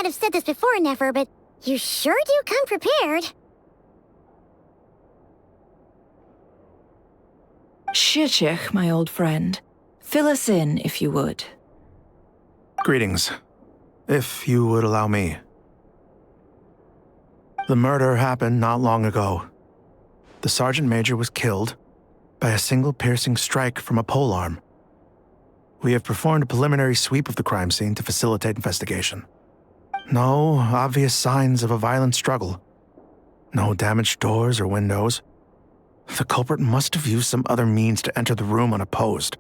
have said this before, Never, but you sure do come prepared. Shishich, my old friend. Fill us in, if you would. Greetings. If you would allow me. The murder happened not long ago. The Sergeant Major was killed by a single piercing strike from a polearm. We have performed a preliminary sweep of the crime scene to facilitate investigation. No obvious signs of a violent struggle. No damaged doors or windows. The culprit must have used some other means to enter the room unopposed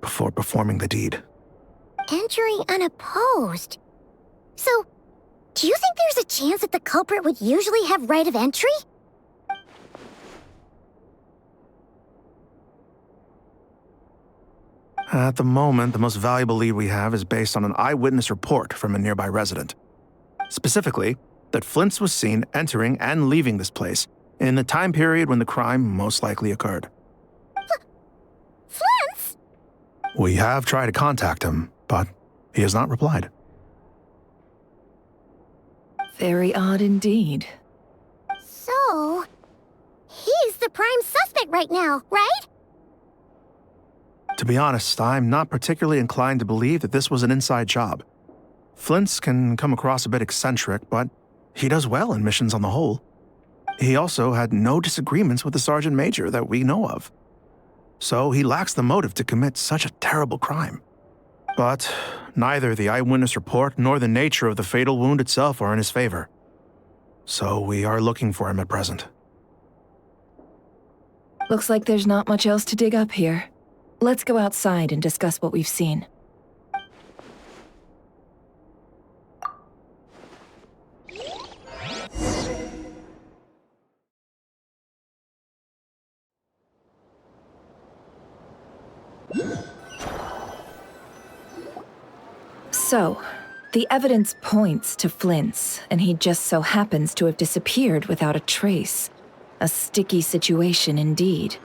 before performing the deed. Entering unopposed? So, do you think there's a chance that the culprit would usually have right of entry? At the moment, the most valuable lead we have is based on an eyewitness report from a nearby resident. Specifically, that Flint's was seen entering and leaving this place in the time period when the crime most likely occurred. Flint's? We have tried to contact him, but he has not replied. Very odd indeed. So, he's the prime suspect right now, right? To be honest, I'm not particularly inclined to believe that this was an inside job. Flint's can come across a bit eccentric, but he does well in missions on the whole. He also had no disagreements with the Sergeant Major that we know of. So he lacks the motive to commit such a terrible crime. But neither the eyewitness report nor the nature of the fatal wound itself are in his favor. So we are looking for him at present. Looks like there's not much else to dig up here. Let's go outside and discuss what we've seen. So, the evidence points to Flint's, and he just so happens to have disappeared without a trace. A sticky situation indeed.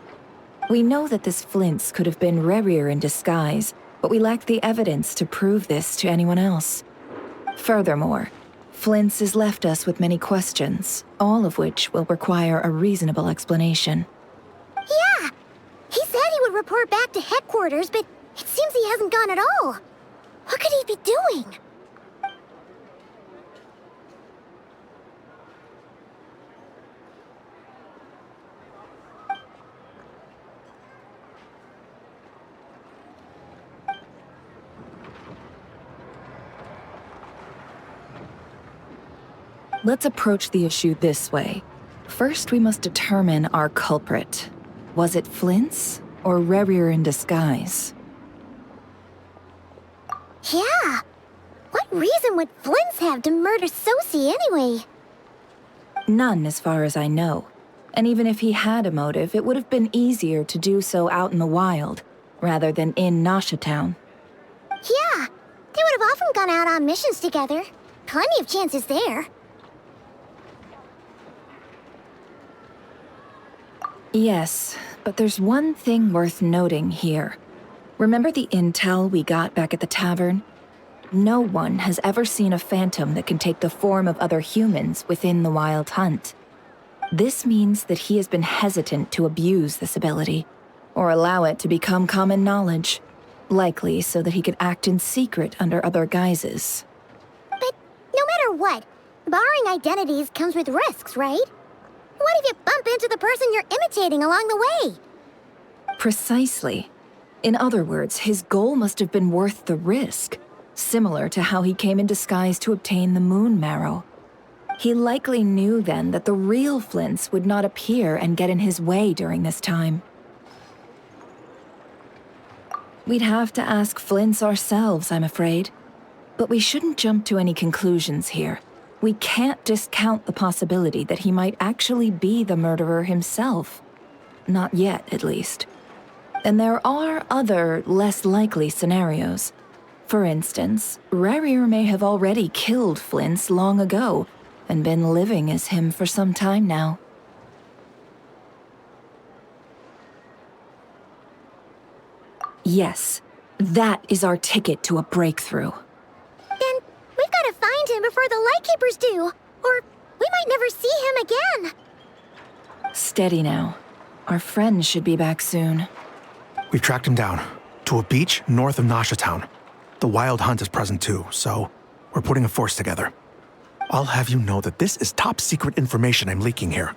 We know that this Flint's could have been Rerir in disguise, but we lack the evidence to prove this to anyone else. Furthermore, Flint's has left us with many questions, all of which will require a reasonable explanation. Yeah! He said he would report back to headquarters, but it seems he hasn't gone at all. What could he be doing? Let's approach the issue this way. First, we must determine our culprit. Was it Flint's or Rerir in disguise? Yeah! What reason would Flint's have to murder Sosie anyway? None, as far as I know. And even if he had a motive, it would have been easier to do so out in the wild, rather than in Nasha Town. Yeah, they would have often gone out on missions together. Plenty of chances there. Yes, but there's one thing worth noting here. Remember the intel we got back at the tavern? No one has ever seen a phantom that can take the form of other humans within the Wild Hunt. This means that he has been hesitant to abuse this ability, or allow it to become common knowledge, likely so that he could act in secret under other guises. But no matter what, borrowing identities comes with risks, right? What if you bump into the person you're imitating along the way? Precisely. In other words, his goal must have been worth the risk, similar to how he came in disguise to obtain the moon marrow. He likely knew then that the real Flint's would not appear and get in his way during this time. We'd have to ask Flint's ourselves, I'm afraid. But we shouldn't jump to any conclusions here. We can't discount the possibility that he might actually be the murderer himself. Not yet, at least. And there are other, less likely scenarios. For instance, Rerir may have already killed Flint's long ago, and been living as him for some time now. Yes, that is our ticket to a breakthrough. Then we've got to find him before whatever the Lightkeepers do, or we might never see him again. Steady now. Our friend should be back soon. We've tracked him down to a beach north of Nasha Town. The Wild Hunt is present too, so we're putting a force together. I'll have you know that this is top secret information I'm leaking here.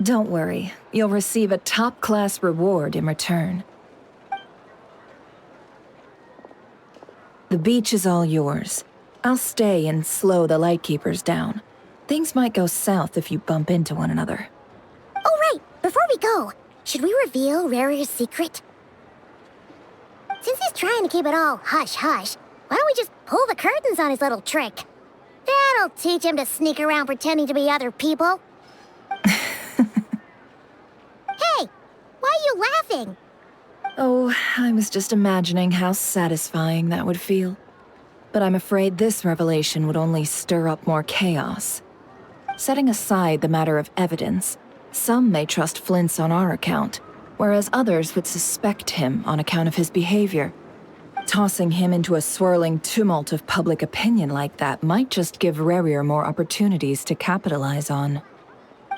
Don't worry. You'll receive a top-class reward in return. The beach is all yours. I'll stay and slow the Lightkeepers down. Things might go south if you bump into one another. Oh, right. Before we go, should we reveal Rarier's secret? Since he's trying to keep it all hush-hush, why don't we just pull the curtains on his little trick? That'll teach him to sneak around pretending to be other people. Hey, why are you laughing? Oh, I was just imagining how satisfying that would feel. But I'm afraid this revelation would only stir up more chaos. Setting aside the matter of evidence, some may trust Flint's on our account, whereas others would suspect him on account of his behavior. Tossing him into a swirling tumult of public opinion like that might just give Rarier more opportunities to capitalize on.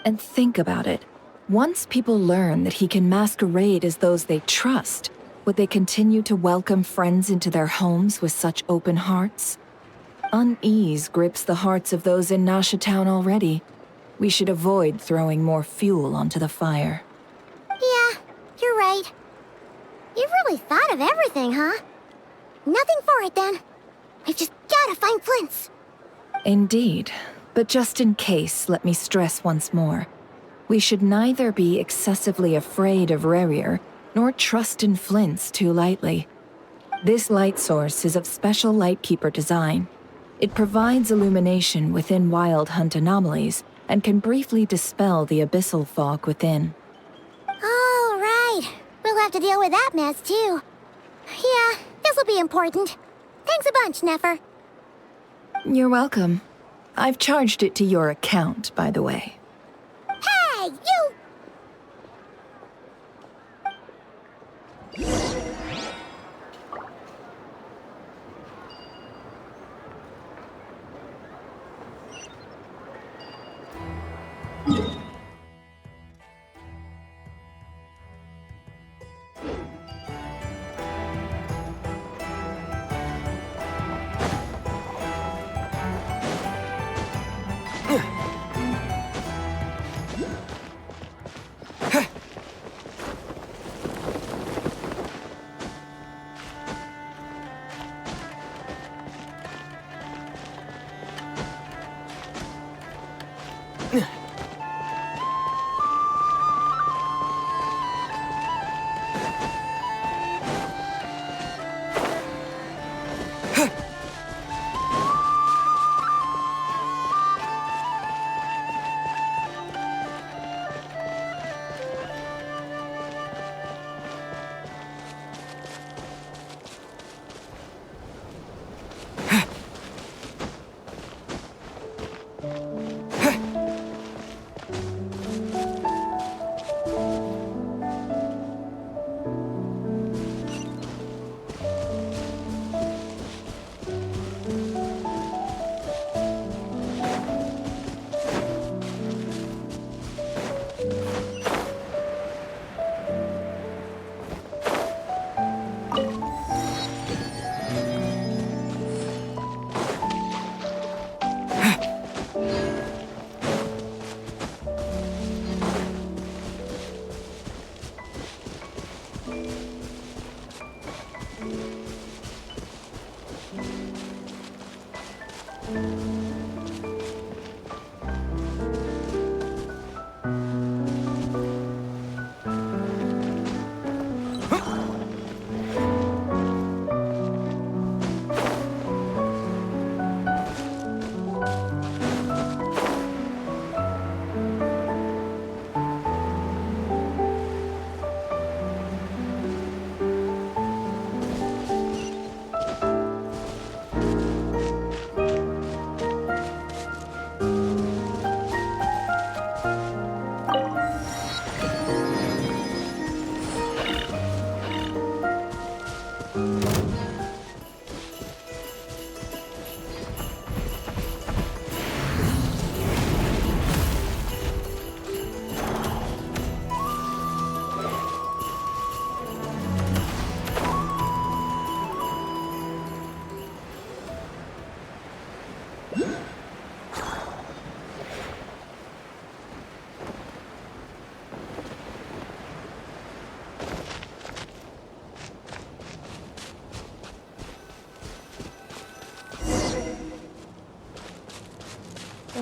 And think about it. Once people learn that he can masquerade as those they trust, would they continue to welcome friends into their homes with such open hearts? Unease grips the hearts of those in Nasha Town already. We should avoid throwing more fuel onto the fire. Yeah, you're right. You've really thought of everything, huh? Nothing for it, then. We've just gotta find Flint's. Indeed. But just in case, let me stress once more. We should neither be excessively afraid of Rarier, nor trust in Flint's too lightly. This light source is of special Lightkeeper design. It provides illumination within Wild Hunt anomalies, and can briefly dispel the abyssal fog within. Oh, right. We'll have to deal with that mess, too. Yeah, this'll be important. Thanks a bunch, Nefer. You're welcome. I've charged it to your account, by the way. Hey, you!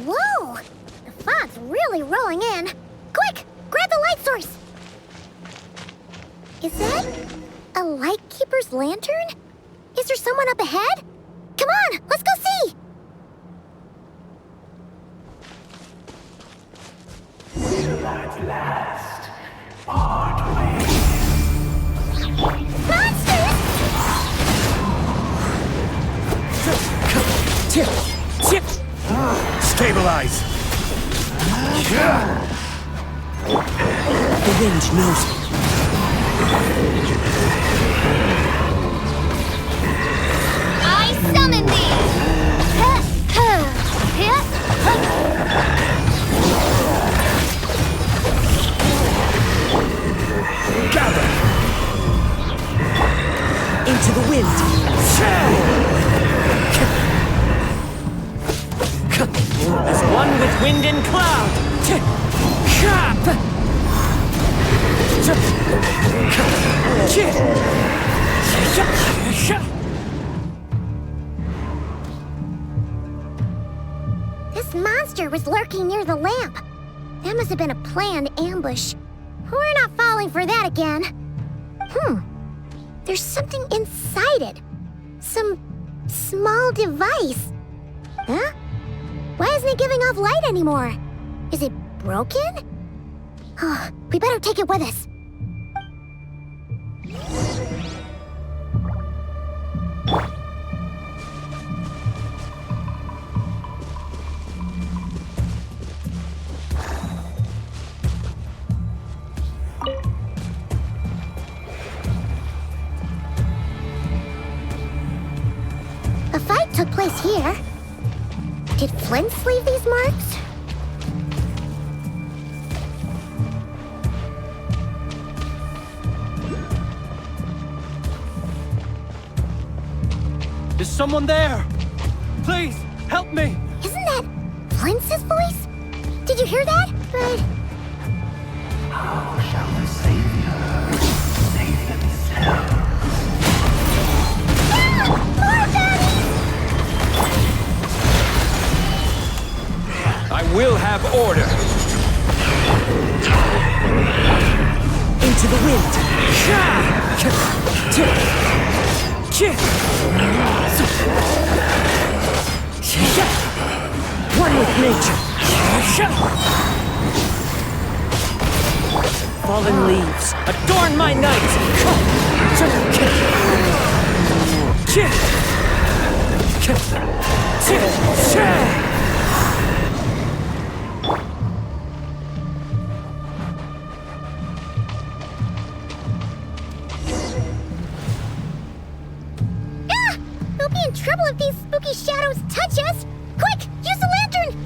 Whoa! The fog's really rolling in. Quick! Grab the light source! Is that a lightkeeper's lantern? Is there someone up ahead? Come on, let's go see! Will at last part ways. Monsters! Stabilize! The wind knows me. I summon thee! Gather! Into the wind! As one with wind and cloud! This monster was lurking near the lamp. That must have been a planned ambush. We're not falling for that again. There's something inside it. Some small device. Huh? Why isn't it giving off light anymore? Is it broken? Oh, we better take it with us. A fight took place here. Did Flint leave these marks? Is someone there? Please, help me! Isn't that Flint's voice? Did you hear that? But How shall the Savior save himself? more baddies! I will have order! Into the wind! One with nature! Fallen leaves, adorn my night! We'll be in trouble if these spooky shadows touch us! Quick, use the lantern!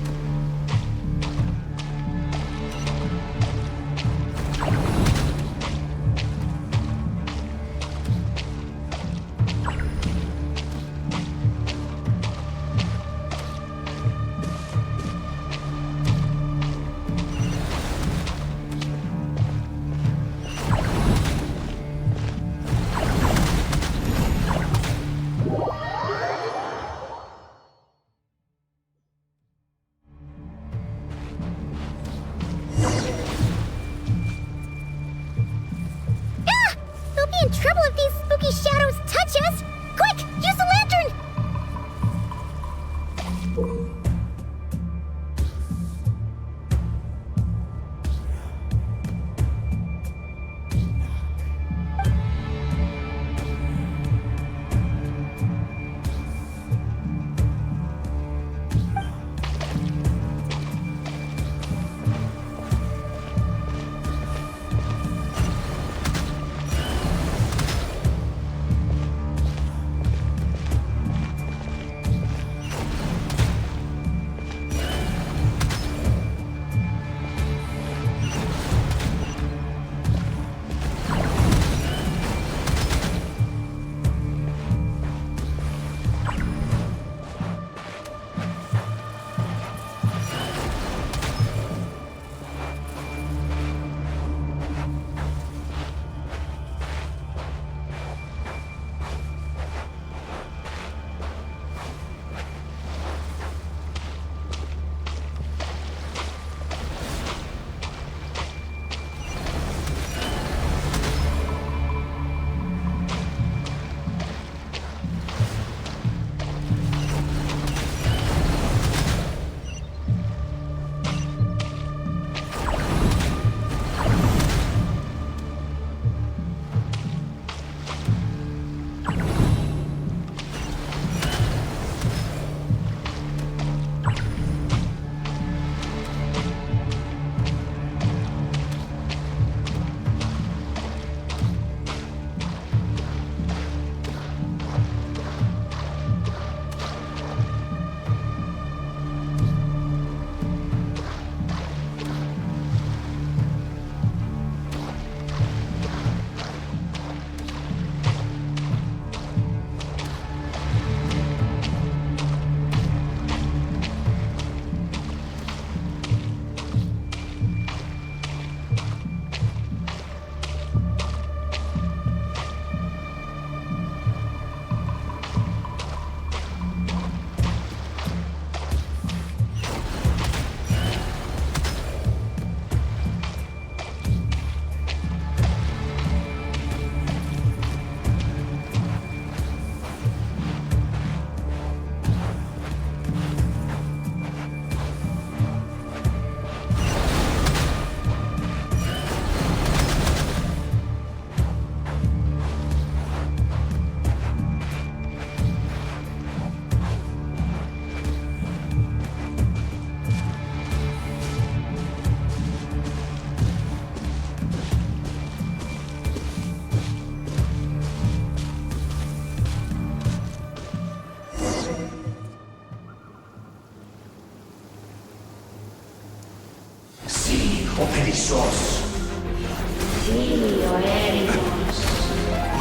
Sos.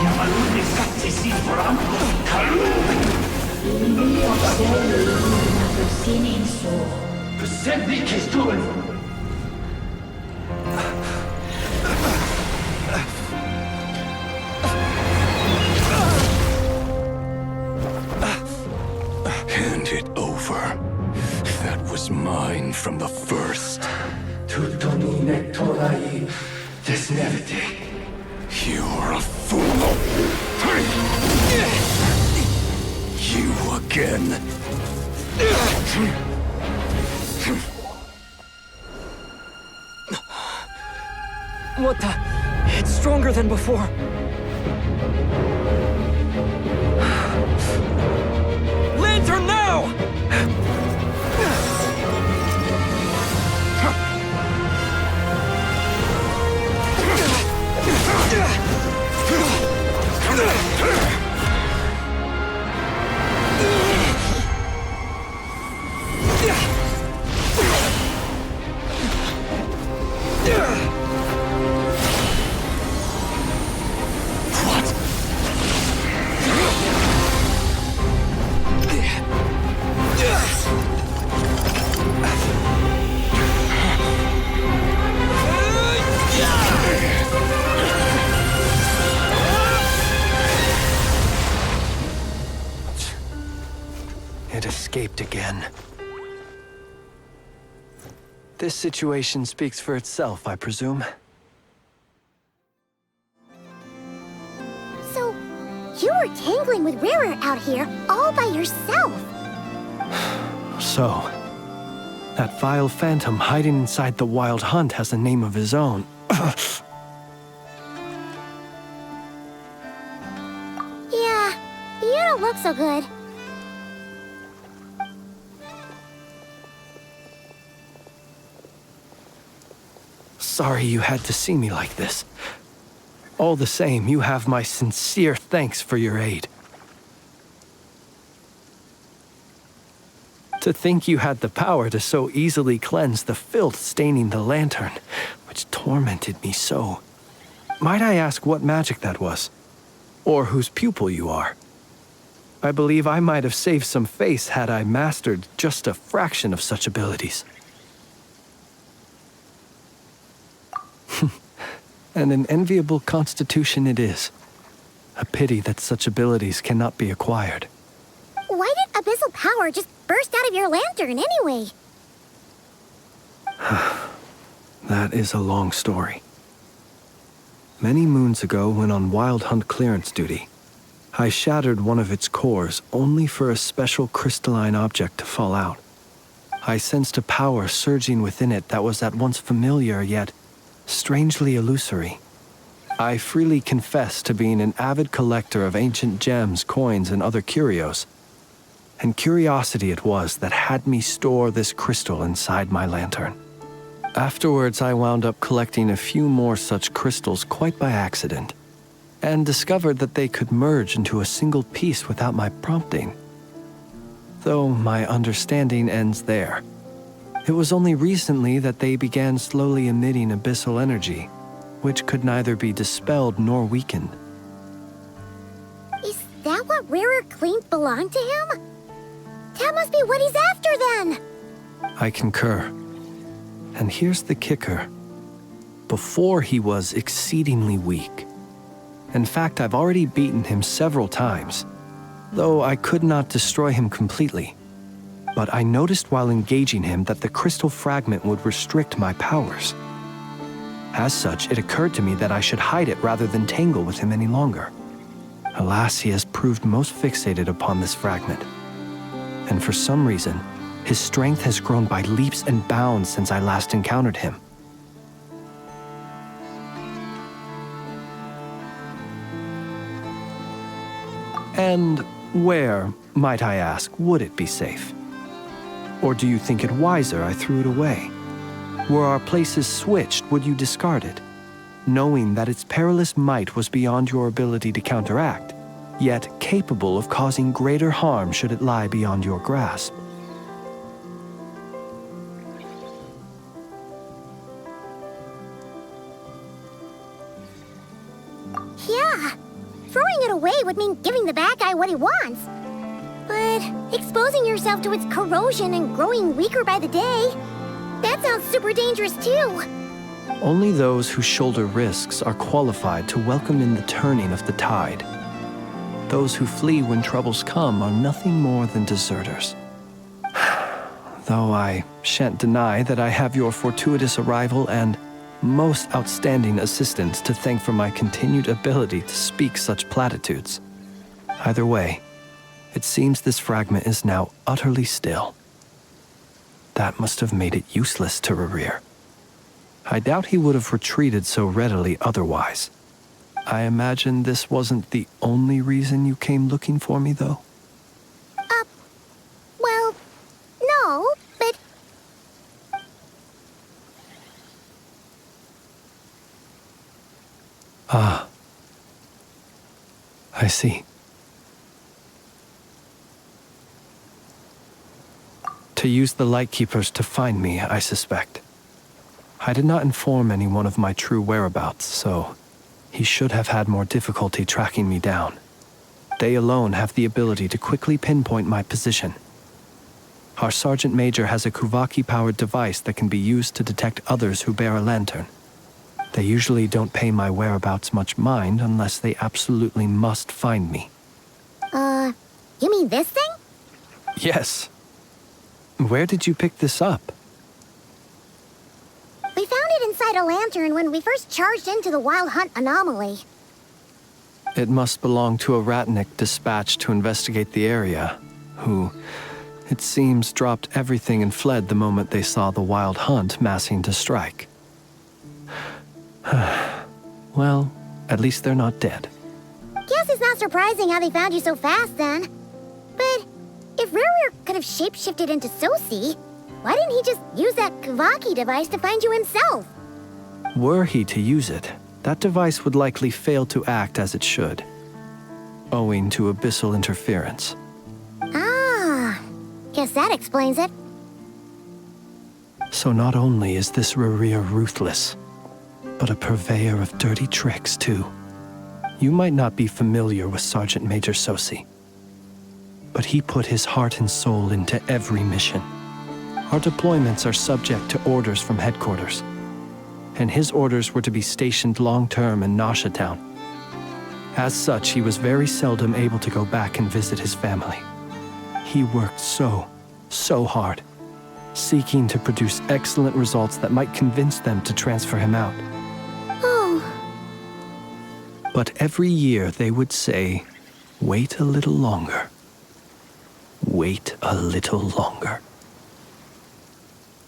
Yamaluni satsisi forampo kalu. Persebi kestuen. Hand it over. That was mine from the first. Tutoni nektorai desnevite. You're a fool. You again. What the? It's stronger than before. Lantern now! It escaped again. This situation speaks for itself, I presume. So, you were tangling with Rarer out here all by yourself. So, that vile phantom hiding inside the Wild Hunt has a name of his own. Yeah, you don't look so good. Sorry you had to see me like this. All the same, you have my sincere thanks for your aid. To think you had the power to so easily cleanse the filth staining the lantern, which tormented me so. Might I ask what magic that was? Or whose pupil you are? I believe I might have saved some face had I mastered just a fraction of such abilities. And an enviable constitution it is. A pity that such abilities cannot be acquired. Why did abyssal power just burst out of your lantern anyway? That is a long story. Many moons ago, when on Wild Hunt clearance duty, I shattered one of its cores only for a special crystalline object to fall out. I sensed a power surging within it that was at once familiar yet strangely illusory. I freely confess to being an avid collector of ancient gems, coins, and other curios. And curiosity it was that had me store this crystal inside my lantern. Afterwards, I wound up collecting a few more such crystals quite by accident, and discovered that they could merge into a single piece without my prompting. Though my understanding ends there. It was only recently that they began slowly emitting abyssal energy, which could neither be dispelled nor weakened. Is that what Rarer claimed belonged to him? That must be what he's after then! I concur. And here's the kicker. Before he was exceedingly weak. In fact, I've already beaten him several times, though I could not destroy him completely. But I noticed while engaging him that the crystal fragment would restrict my powers. As such, it occurred to me that I should hide it rather than tangle with him any longer. Alas, he has proved most fixated upon this fragment. And for some reason, his strength has grown by leaps and bounds since I last encountered him. And where, might I ask, would it be safe? Or do you think it wiser I threw it away? Were our places switched, would you discard it, knowing that its perilous might was beyond your ability to counteract, yet capable of causing greater harm should it lie beyond your grasp? would mean giving the bad guy what he wants. But exposing yourself to its corrosion and growing weaker by the day, that sounds super dangerous too. Only those who shoulder risks are qualified to welcome in the turning of the tide. Those who flee when troubles come are nothing more than deserters. Though I shan't deny that I have your fortuitous arrival and most outstanding assistance to thank for my continued ability to speak such platitudes. Either way, it seems this fragment is now utterly still. That must have made it useless to Rerir. I doubt he would have retreated so readily otherwise. I imagine this wasn't the only reason you came looking for me, though? Well, no, but... Ah. I see. To use the Lightkeepers to find me, I suspect. I did not inform anyone of my true whereabouts, so he should have had more difficulty tracking me down. They alone have the ability to quickly pinpoint my position. Our Sergeant Major has a Kuvaki-powered device that can be used to detect others who bear a lantern. They usually don't pay my whereabouts much mind unless they absolutely must find me. You mean this thing? Yes. Where did you pick this up? We found it inside a lantern when we first charged into the Wild Hunt anomaly. It must belong to a Ratnik dispatched to investigate the area, who, it seems, dropped everything and fled the moment they saw the Wild Hunt massing to strike. Well, at least they're not dead. Guess it's not surprising how they found you so fast then. But if Rerir could have shapeshifted into Sosi, why didn't he just use that Kuvaki device to find you himself? Were he to use it, that device would likely fail to act as it should, owing to abyssal interference. Ah, guess that explains it. So not only is this Rerir ruthless, but a purveyor of dirty tricks, too. You might not be familiar with Sergeant Major Sosi, but he put his heart and soul into every mission. Our deployments are subject to orders from headquarters, and his orders were to be stationed long-term in Nasha Town. As such, he was very seldom able to go back and visit his family. He worked so hard, seeking to produce excellent results that might convince them to transfer him out. Oh. But every year they would say, "Wait a little longer. Wait a little longer."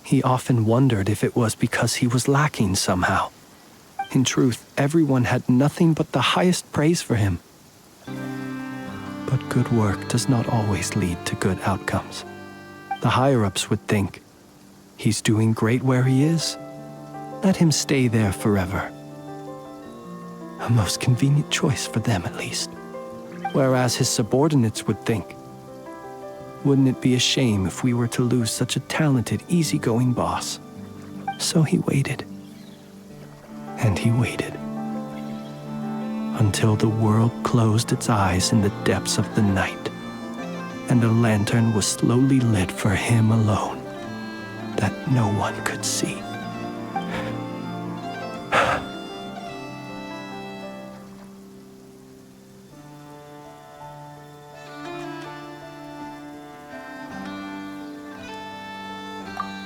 He often wondered if it was because he was lacking somehow. In truth, everyone had nothing but the highest praise for him. But good work does not always lead to good outcomes. The higher-ups would think, he's doing great where he is. Let him stay there forever. A most convenient choice for them, at least. Whereas his subordinates would think, wouldn't it be a shame if we were to lose such a talented, easygoing boss? So he waited. And he waited. Until the world closed its eyes in the depths of the night, and a lantern was slowly lit for him alone, that no one could see.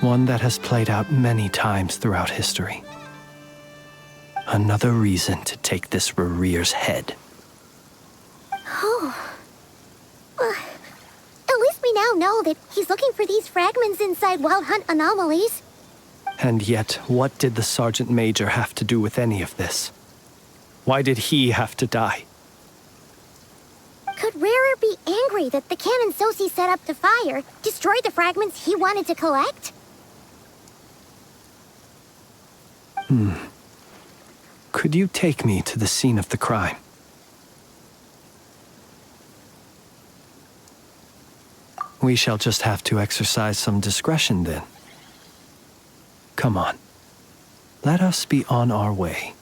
One that has played out many times throughout history. Another reason to take this Rerir's head. Oh. At least we now know that he's looking for these fragments inside Wild Hunt anomalies. And yet, what did the Sergeant Major have to do with any of this? Why did he have to die? Could Rerir be angry that the cannon Sosi set up to fire destroyed the fragments he wanted to collect? Could you take me to the scene of the crime? We shall just have to exercise some discretion then. Come on. Let us be on our way.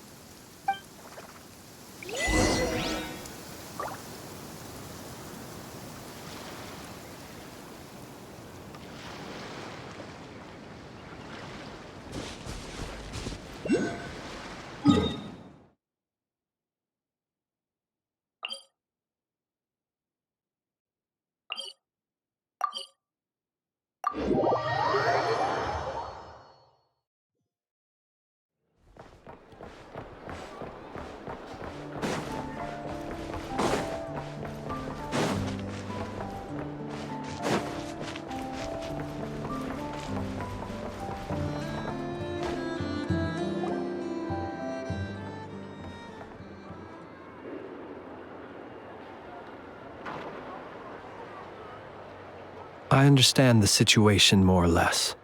I understand the situation more or less.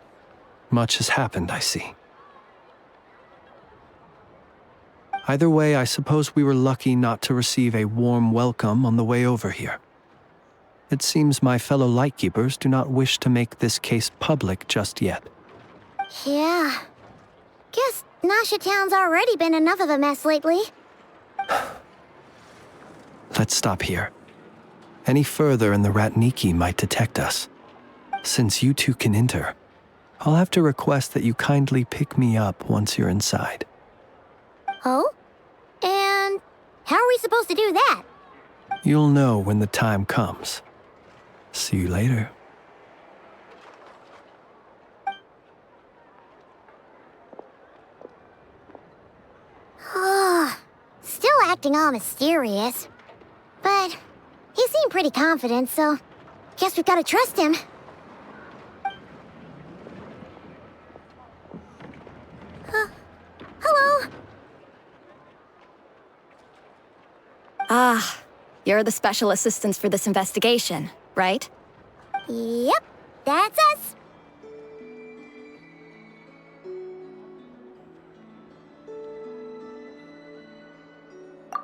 Much has happened, I see. Either way, I suppose we were lucky not to receive a warm welcome on the way over here. It seems my fellow Lightkeepers do not wish to make this case public just yet. Yeah. Guess Nasha Town's already been enough of a mess lately. Let's stop here. Any further and the Ratniki might detect us. Since you two can enter, I'll have to request that you kindly pick me up once you're inside. Oh? And how are we supposed to do that? You'll know when the time comes. See you later. Still acting all mysterious. But he seemed pretty confident, so guess we've got to trust him. Hello? Ah, you're the special assistants for this investigation, right? Yep, that's us.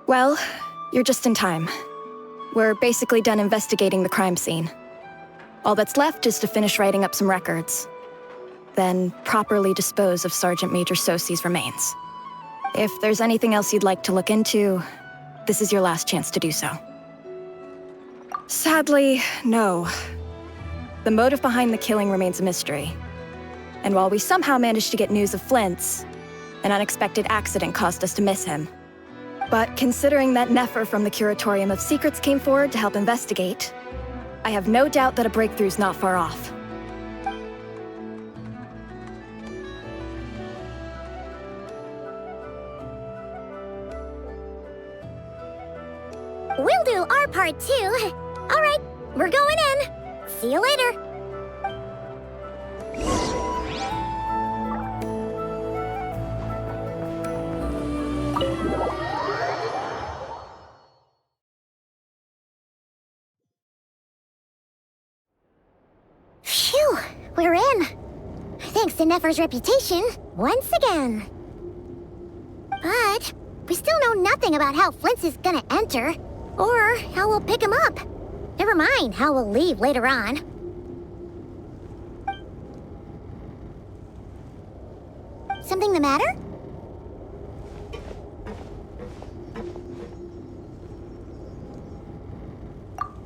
Well, you're just in time. We're basically done investigating the crime scene. All that's left is to finish writing up some records. Then properly dispose of Sergeant Major Sosi's remains. If there's anything else you'd like to look into, this is your last chance to do so. Sadly, no. The motive behind the killing remains a mystery. And while we somehow managed to get news of Flint's, an unexpected accident caused us to miss him. But considering that Nefer from the Curatorium of Secrets came forward to help investigate, I have no doubt that a breakthrough's not far off. We'll do our part too. All right, we're going in. See you later. Phew, we're in. Thanks to Nefer's reputation, once again. But we still know nothing about how Flint's is gonna enter, or how we'll pick him up. Never mind how we'll leave later on. Something the matter?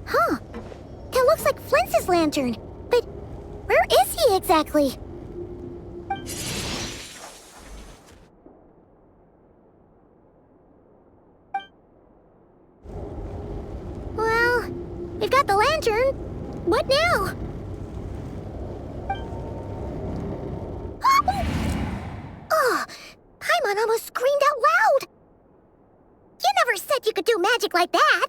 Huh. That looks like Flint's lantern. But where is he exactly? Well, we've got the lantern. What now? Oh, Paimon almost screamed out loud. You never said you could do magic like that.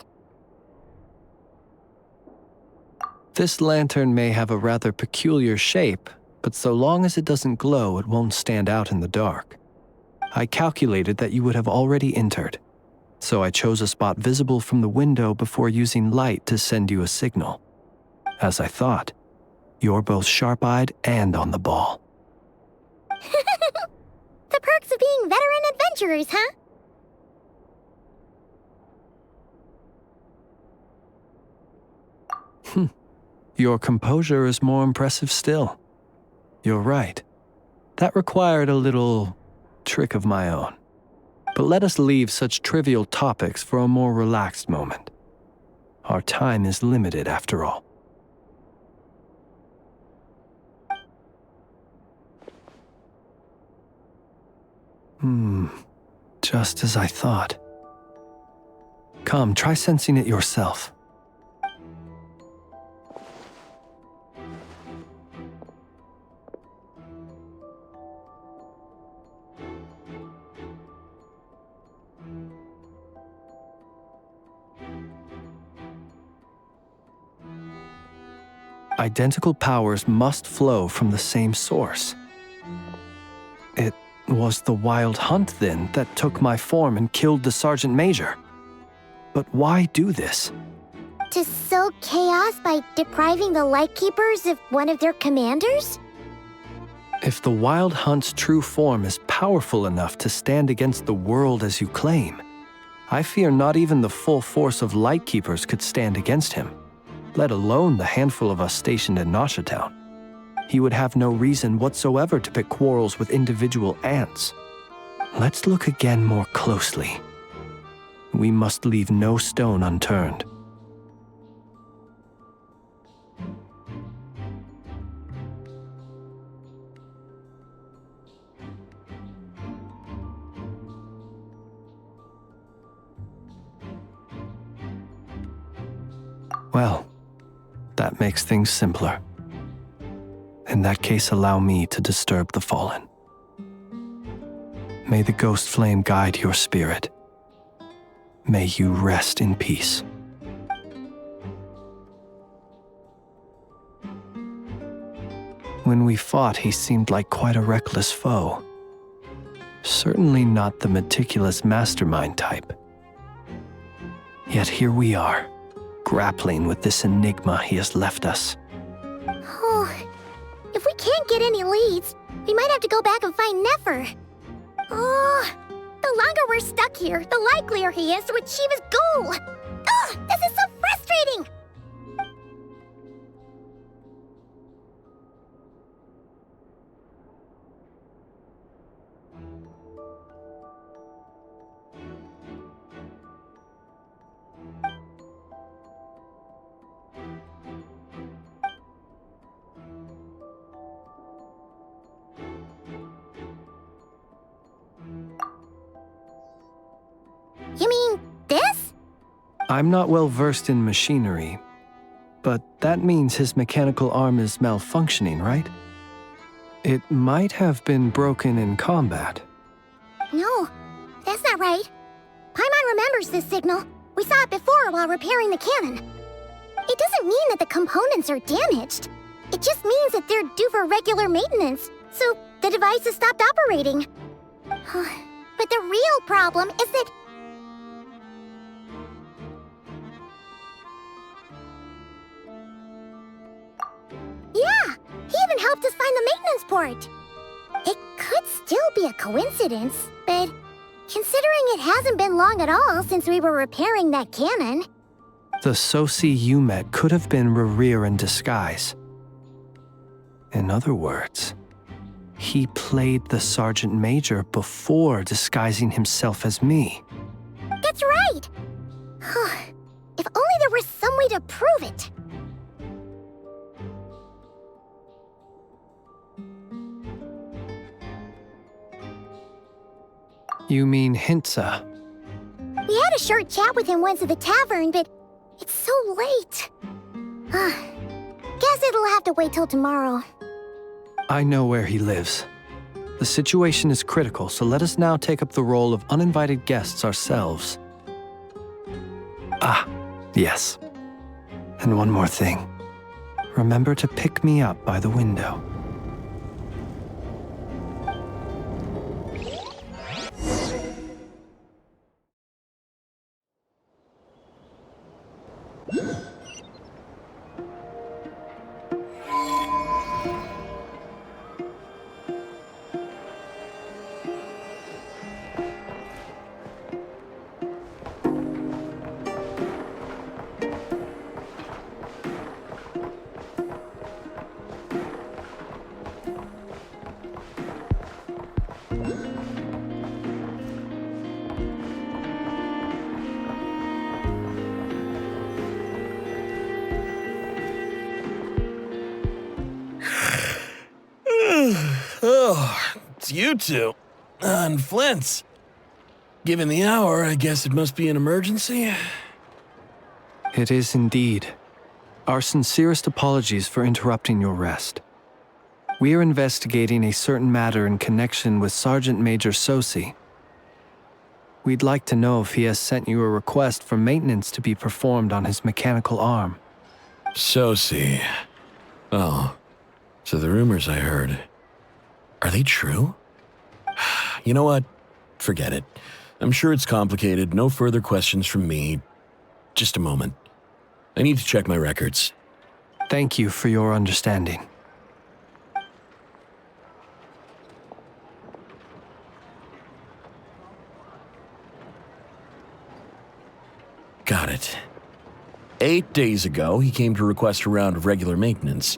This lantern may have a rather peculiar shape, but so long as it doesn't glow, it won't stand out in the dark. I calculated that you would have already entered, so I chose a spot visible from the window before using light to send you a signal. As I thought, you're both sharp-eyed and on the ball. The perks of being veteran adventurers, huh? Your composure is more impressive still. You're right. That required a little trick of my own. But let us leave such trivial topics for a more relaxed moment. Our time is limited after all. Just as I thought. Come, try sensing it yourself. Identical powers must flow from the same source. It was the Wild Hunt, then, that took my form and killed the Sergeant Major. But why do this? To sow chaos by depriving the Lightkeepers of one of their commanders? If the Wild Hunt's true form is powerful enough to stand against the world as you claim, I fear not even the full force of Lightkeepers could stand against him, let alone the handful of us stationed in Nasha Town. He would have no reason whatsoever to pick quarrels with individual ants. Let's look again more closely. We must leave no stone unturned. Well, that makes things simpler. In that case, allow me to disturb the fallen. May the ghost flame guide your spirit. May you rest in peace. When we fought, he seemed like quite a reckless foe. Certainly not the meticulous mastermind type. Yet here we are, grappling with this enigma he has left us. Oh, if we can't get any leads, we might have to go back and find Nefer. Oh, the longer we're stuck here, the likelier he is to achieve his goal. Ugh, this is so frustrating! You mean this? I'm not well versed in machinery, but that means his mechanical arm is malfunctioning, right? It might have been broken in combat. No, that's not right. Paimon remembers this signal. We saw it before while repairing the cannon. It doesn't mean that the components are damaged. It just means that they're due for regular maintenance, so the device has stopped operating. But the real problem is that... Yeah, he even helped us find the maintenance port. It could still be a coincidence, but considering it hasn't been long at all since we were repairing that cannon... The Sosi you met could have been Rerir in disguise. In other words, he played the Sergeant Major before disguising himself as me. That's right! If only there were some way to prove it. You mean Hintsa? We had a short chat with him once at the tavern, but it's so late. Guess it'll have to wait till tomorrow. I know where he lives. The situation is critical, so let us now take up the role of uninvited guests ourselves. Ah, yes. And one more thing. Remember to pick me up by the window. Oh, it's you two. And Flint's. Given the hour, I guess it must be an emergency. It is indeed. Our sincerest apologies for interrupting your rest. We are investigating a certain matter in connection with Sergeant Major Sosi. We'd like to know if he has sent you a request for maintenance to be performed on his mechanical arm. Sosi. Oh, so the rumors I heard, are they true? You know what? Forget it. I'm sure it's complicated. No further questions from me. Just a moment. I need to check my records. Thank you for your understanding. Got it. 8 days ago, he came to request a round of regular maintenance.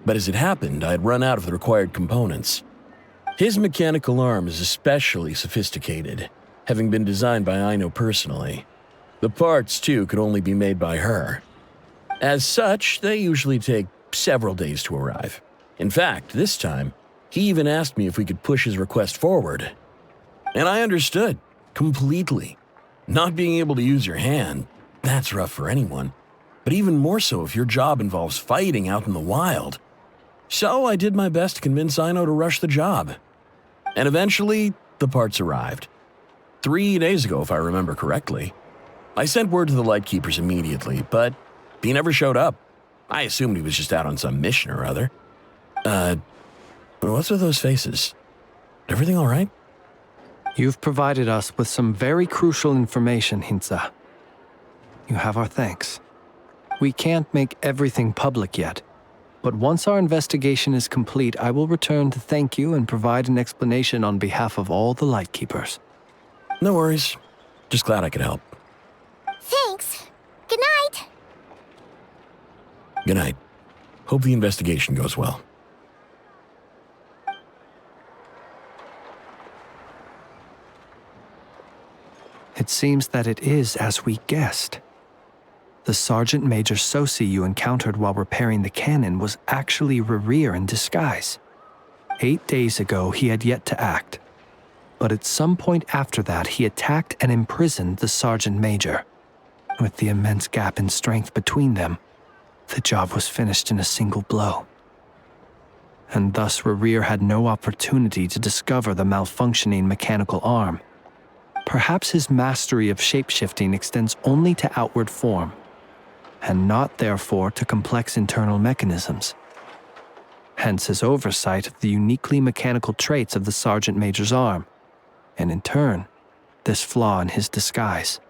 But as it happened, I had run out of the required components. His mechanical arm is especially sophisticated, having been designed by Aino personally. The parts, too, could only be made by her. As such, they usually take several days to arrive. In fact, this time, he even asked me if we could push his request forward. And I understood, completely. Not being able to use your hand, that's rough for anyone. But even more so if your job involves fighting out in the wild. So I did my best to convince Aino to rush the job. And eventually, the parts arrived. 3 days ago, if I remember correctly. I sent word to the Lightkeepers immediately, but he never showed up. I assumed he was just out on some mission or other. What's with those faces? Everything all right? You've provided us with some very crucial information, Hintsa. You have our thanks. We can't make everything public yet, but once our investigation is complete, I will return to thank you and provide an explanation on behalf of all the Lightkeepers. No worries. Just glad I could help. Thanks. Good night. Good night. Hope the investigation goes well. It seems that it is as we guessed. The Sergeant Major Sosi you encountered while repairing the cannon was actually Rerir in disguise. 8 days ago, he had yet to act. But at some point after that, he attacked and imprisoned the Sergeant Major. With the immense gap in strength between them, the job was finished in a single blow. And thus Rerir had no opportunity to discover the malfunctioning mechanical arm. Perhaps his mastery of shapeshifting extends only to outward form, and not therefore to complex internal mechanisms. Hence his oversight of the uniquely mechanical traits of the Sergeant Major's arm, and in turn, this flaw in his disguise.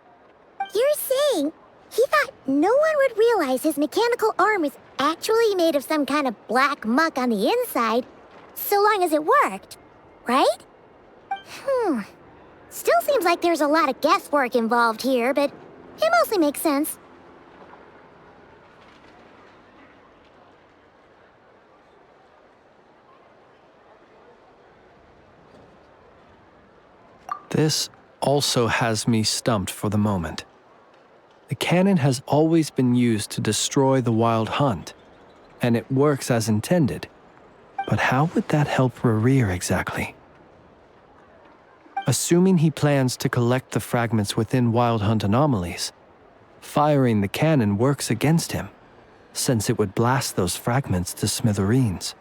You're saying he thought no one would realize his mechanical arm is actually made of some kind of black muck on the inside, so long as it worked, right? Still seems like there's a lot of guesswork involved here, but it mostly makes sense. This also has me stumped for the moment. The cannon has always been used to destroy the wild hunt, and it works as intended. But how would that help Rerir exactly? Assuming he plans to collect the fragments within wild hunt anomalies, firing the cannon works against him, since it would blast those fragments to smithereens.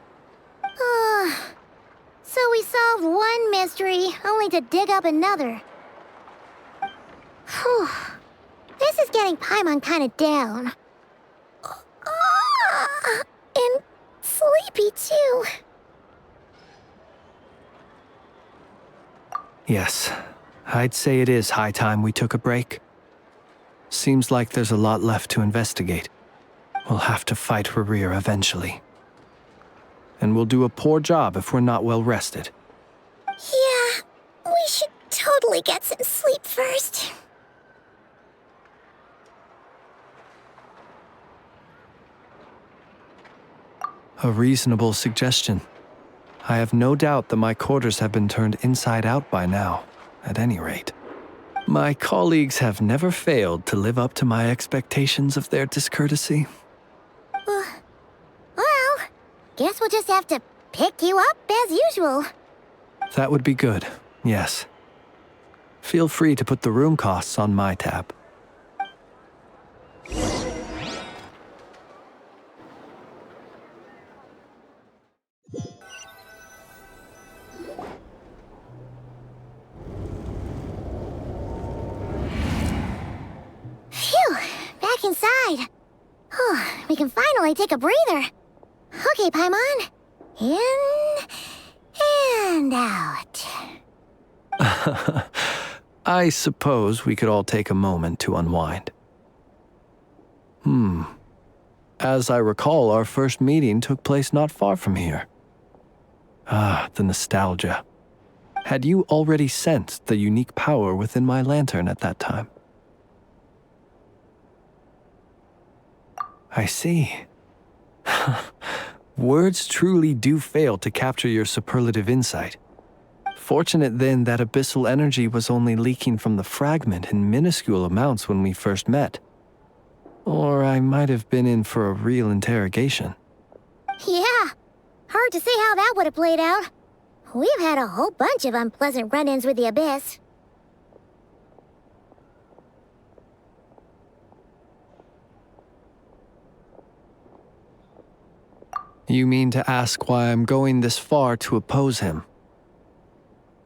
So we solved one mystery, only to dig up another. Whew. This is getting Paimon kind of down. And sleepy, too. Yes, I'd say it is high time we took a break. Seems like there's a lot left to investigate. We'll have to fight Rerir eventually. And we'll do a poor job if we're not well rested. Yeah, we should totally get some sleep first. A reasonable suggestion. I have no doubt that my quarters have been turned inside out by now, at any rate. My colleagues have never failed to live up to my expectations of their discourtesy. Well, guess we'll just have to pick you up as usual. That would be good, yes. Feel free to put the room costs on my tab. Phew, back inside. We can finally take a breather. Okay, Paimon. In and out. I suppose we could all take a moment to unwind. As I recall, our first meeting took place not far from here. Ah, the nostalgia. Had you already sensed the unique power within my lantern at that time? I see. Words truly do fail to capture your superlative insight. Fortunate then that abyssal energy was only leaking from the fragment in minuscule amounts when we first met. Or I might have been in for a real interrogation. Yeah, hard to say how that would have played out. We've had a whole bunch of unpleasant run-ins with the Abyss. You mean to ask why I'm going this far to oppose him?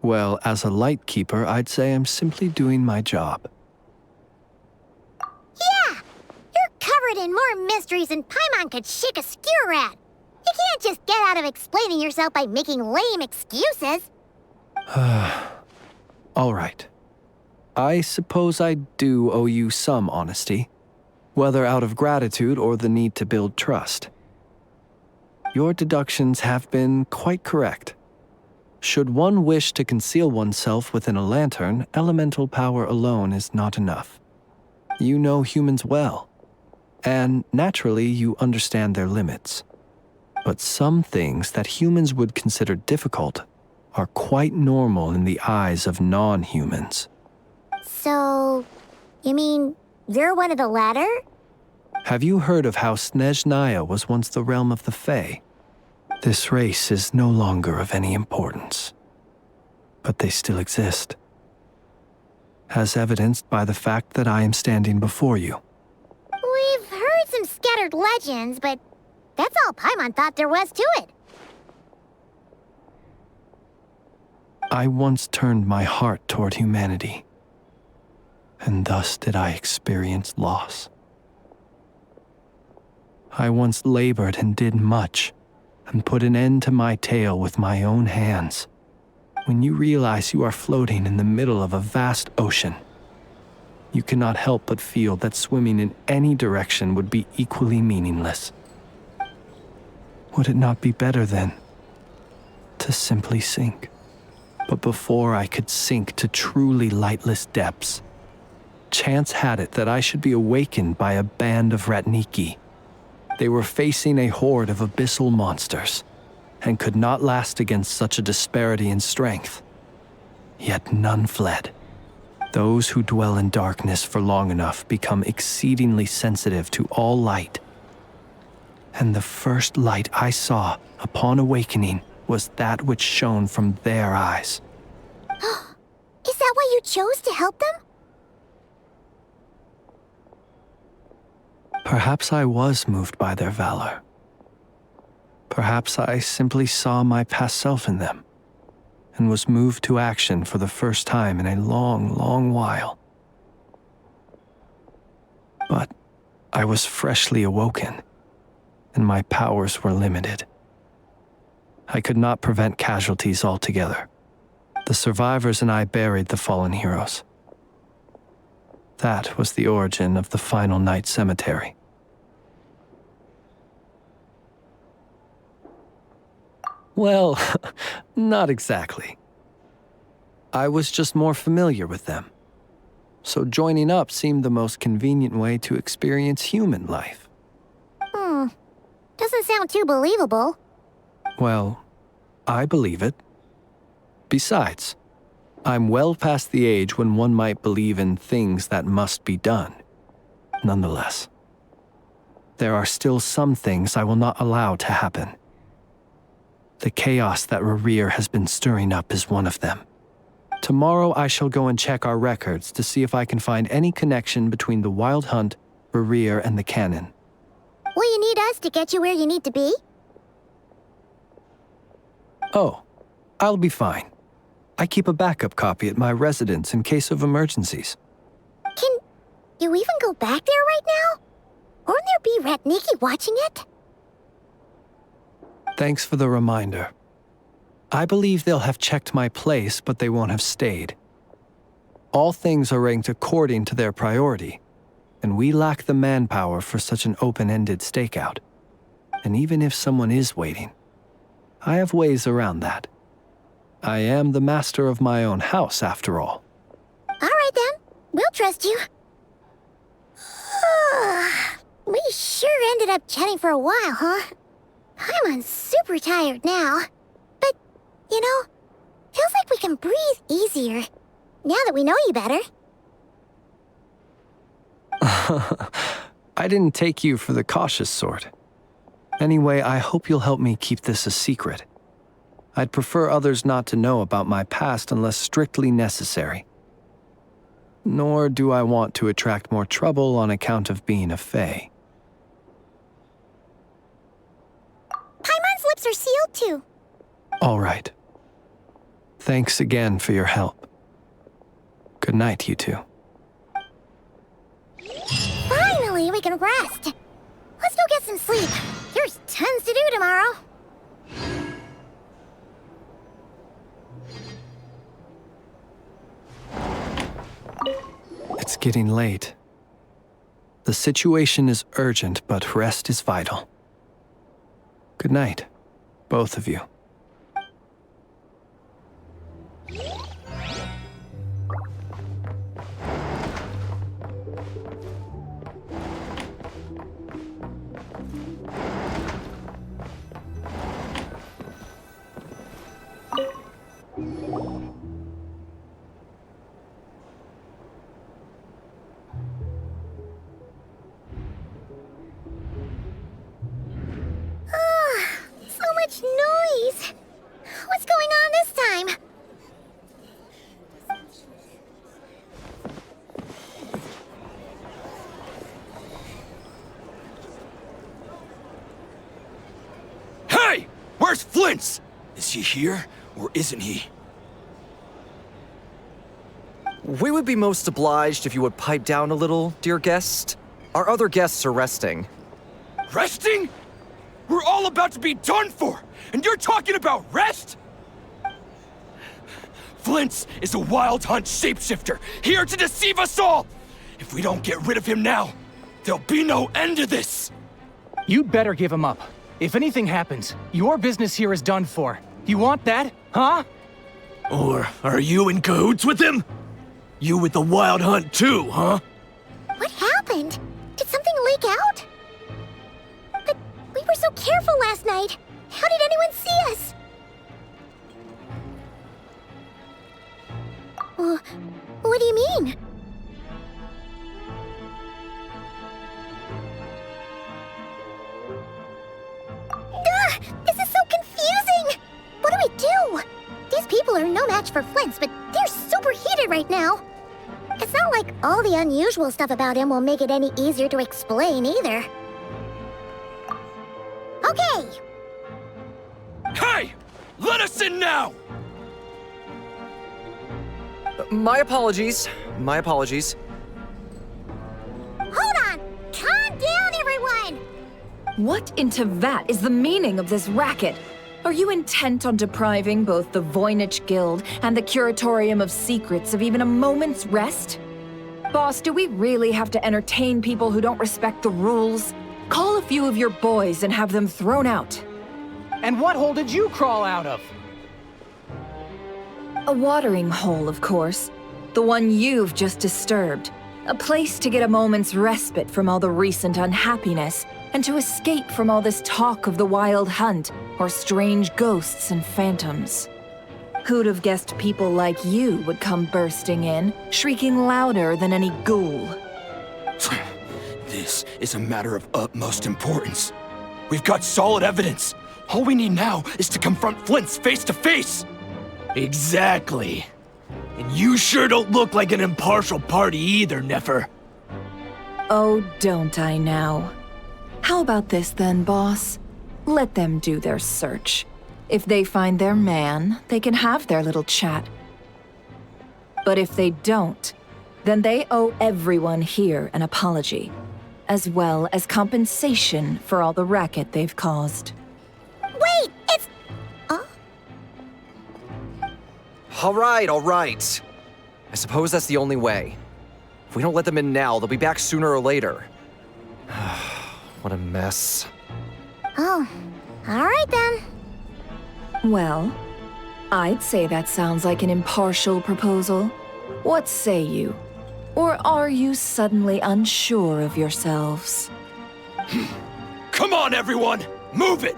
Well, as a light keeper, I'd say I'm simply doing my job. Yeah! You're covered in more mysteries than Paimon could shake a skewer at. You can't just get out of explaining yourself by making lame excuses. All right. I suppose I do owe you some honesty, whether out of gratitude or the need to build trust. Your deductions have been quite correct. Should one wish to conceal oneself within a lantern, elemental power alone is not enough. You know humans well, and naturally you understand their limits. But some things that humans would consider difficult are quite normal in the eyes of non-humans. So, you mean you're one of the latter? Have you heard of how Snezhnaya was once the realm of the Fae? This race is no longer of any importance, but they still exist, as evidenced by the fact that I am standing before you. We've heard some scattered legends, but that's all Paimon thought there was to it. I once turned my heart toward humanity, and thus did I experience loss. I once labored and did much, and put an end to my tale with my own hands. When you realize you are floating in the middle of a vast ocean, you cannot help but feel that swimming in any direction would be equally meaningless. Would it not be better, then, to simply sink? But before I could sink to truly lightless depths, chance had it that I should be awakened by a band of Ratniki. They were facing a horde of abyssal monsters, and could not last against such a disparity in strength. Yet none fled. Those who dwell in darkness for long enough become exceedingly sensitive to all light. And the first light I saw upon awakening was that which shone from their eyes. Is that why you chose to help them? Perhaps I was moved by their valor. Perhaps I simply saw my past self in them, and was moved to action for the first time in a long, long while. But I was freshly awoken, and my powers were limited. I could not prevent casualties altogether. The survivors and I buried the fallen heroes. That was the origin of the final night cemetery. Well, not exactly. I was just more familiar with them. So joining up seemed the most convenient way to experience human life. Doesn't sound too believable. Well, I believe it. Besides, I'm well past the age when one might believe in things that must be done. Nonetheless, there are still some things I will not allow to happen. The chaos that Rerir has been stirring up is one of them. Tomorrow I shall go and check our records to see if I can find any connection between the Wild Hunt, Rerir, and the Canon. Will you need us to get you where you need to be? Oh, I'll be fine. I keep a backup copy at my residence in case of emergencies. Can you even go back there right now? Won't there be Ratniki watching it? Thanks for the reminder. I believe they'll have checked my place, but they won't have stayed. All things are ranked according to their priority, and we lack the manpower for such an open-ended stakeout. And even if someone is waiting, I have ways around that. I am the master of my own house, after all. All right, then. We'll trust you. We sure ended up chatting for a while, huh? I'm super tired now. But, you know, feels like we can breathe easier now that we know you better. I didn't take you for the cautious sort. Anyway, I hope you'll help me keep this a secret. I'd prefer others not to know about my past unless strictly necessary. Nor do I want to attract more trouble on account of being a fae. Paimon's lips are sealed too. All right. Thanks again for your help. Good night, you two. Finally, we can rest. Let's go get some sleep. There's tons to do tomorrow. It's getting late. The situation is urgent, but rest is vital. Good night, both of you. Noise! What's going on this time? Hey! Where's Flint's? Is he here, or isn't he? We would be most obliged if you would pipe down a little, dear guest. Our other guests are resting. Resting? We're all about to be done for, and you're talking about rest? Flint's is a wild hunt shapeshifter, here to deceive us all! If we don't get rid of him now, there'll be no end to this! You'd better give him up. If anything happens, your business here is done for. You want that, huh? Or are you in cahoots with him? You with the wild hunt too, huh? What happened? Did something leak out? But we were so careful last night. How did anyone see us? What do you mean? This is so confusing! What do we do? These people are no match for Flint's, but they're super heated right now. It's not like all the unusual stuff about him will make it any easier to explain either. Okay! Hey! Let us in now! My apologies. My apologies. Hold on! Calm down, everyone! What in Tevat is the meaning of this racket? Are you intent on depriving both the Voynich Guild and the Curatorium of Secrets of even a moment's rest? Boss, do we really have to entertain people who don't respect the rules? Call a few of your boys and have them thrown out. And what hole did you crawl out of? A watering hole, of course. The one you've just disturbed. A place to get a moment's respite from all the recent unhappiness, and to escape from all this talk of the wild hunt, or strange ghosts and phantoms. Who'd have guessed people like you would come bursting in, shrieking louder than any ghoul? This is a matter of utmost importance. We've got solid evidence. All we need now is to confront Flint's face to face. Exactly. And you sure don't look like an impartial party either, Nefer. Oh, don't I now? How about this then, boss? Let them do their search. If they find their man, they can have their little chat. But if they don't, then they owe everyone here an apology, as well as compensation for all the racket they've caused. Wait! All right. I suppose that's the only way. If we don't let them in now, they'll be back sooner or later. What a mess. Oh, all right then. Well, I'd say that sounds like an impartial proposal. What say you? Or are you suddenly unsure of yourselves? Come on, everyone! Move it!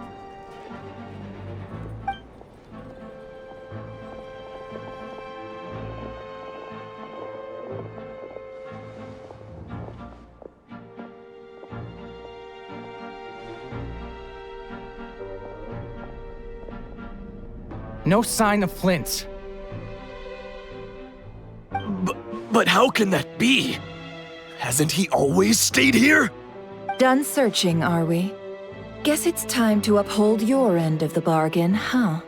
No sign of Flint's. But how can that be? Hasn't he always stayed here? Done searching, are we? Guess it's time to uphold your end of the bargain, huh?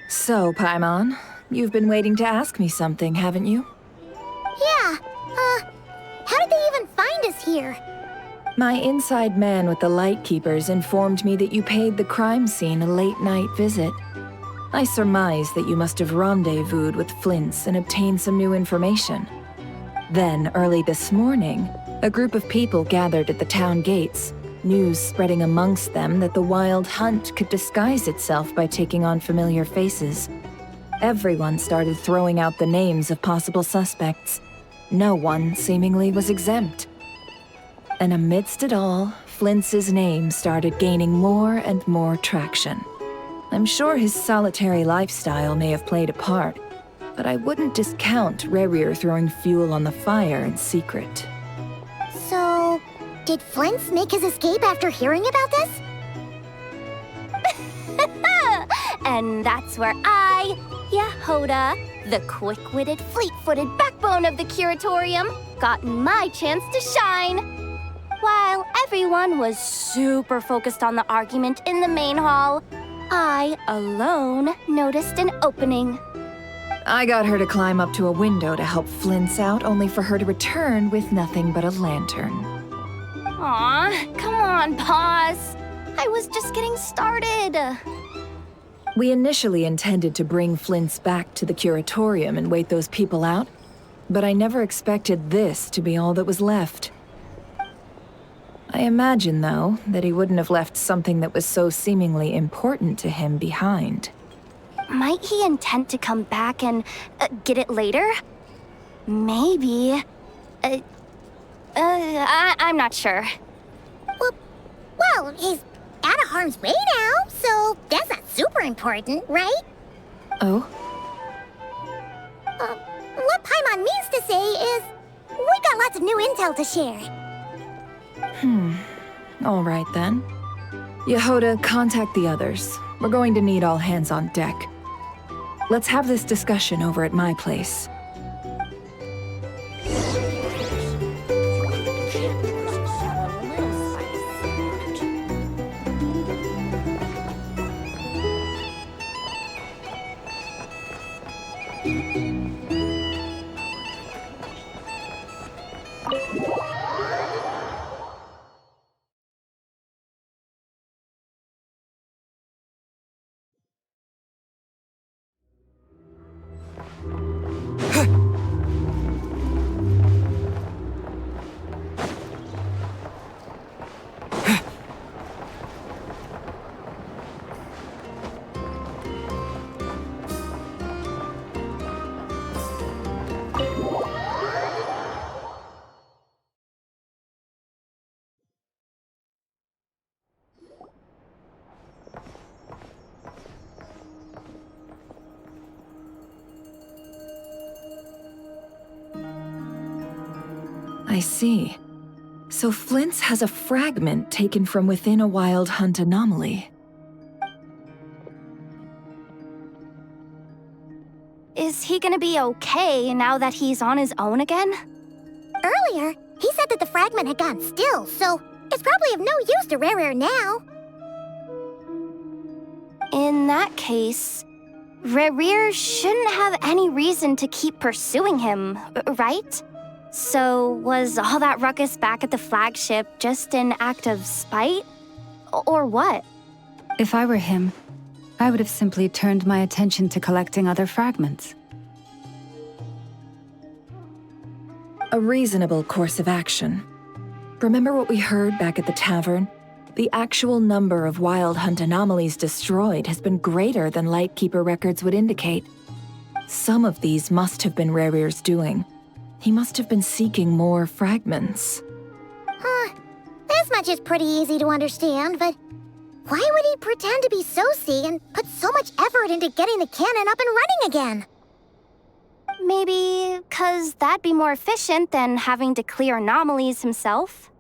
So, Paimon, you've been waiting to ask me something, haven't you? Yeah, how did they even find us here? My inside man with the Lightkeepers informed me that you paid the crime scene a late-night visit. I surmise that you must have rendezvoused with Flint's and obtained some new information. Then, early this morning, a group of people gathered at the town gates, news spreading amongst them that the Wild Hunt could disguise itself by taking on familiar faces. Everyone started throwing out the names of possible suspects. No one, seemingly, was exempt. And amidst it all, Flint's name started gaining more and more traction. I'm sure his solitary lifestyle may have played a part, but I wouldn't discount Rerir throwing fuel on the fire in secret. So, did Flint's make his escape after hearing about this? And that's where I, Yehoda, the quick-witted, fleet-footed backbone of the Curatorium, got my chance to shine. While everyone was super focused on the argument in the main hall, I alone noticed an opening. I got her to climb up to a window to help Flint's out, only for her to return with nothing but a lantern. Aw, come on, pause. I was just getting started. We initially intended to bring Flint's back to the Curatorium and wait those people out, but I never expected this to be all that was left. I imagine, though, that he wouldn't have left something that was so seemingly important to him behind. Might he intend to come back and get it later? Maybe. I'm not sure. Well, he's out of harm's way now, so that's not super important, right? Oh? What Paimon means to say is, we got lots of new intel to share. All right then. Yehoda, contact the others. We're going to need all hands on deck. Let's have this discussion over at my place. I see. So Flint's has a fragment taken from within a Wild Hunt anomaly. Is he gonna be okay now that he's on his own again? Earlier, he said that the fragment had gone still, so it's probably of no use to Rerir now. In that case, Rerir shouldn't have any reason to keep pursuing him, right? So was all that ruckus back at the flagship just an act of spite? Or what? If I were him, I would have simply turned my attention to collecting other fragments. A reasonable course of action. Remember what we heard back at the tavern? The actual number of Wild Hunt anomalies destroyed has been greater than Lightkeeper records would indicate. Some of these must have been Rerir's doing. He must have been seeking more fragments. This much is pretty easy to understand, but why would he pretend to be Soci and put so much effort into getting the cannon up and running again? Maybe 'cause that'd be more efficient than having to clear anomalies himself?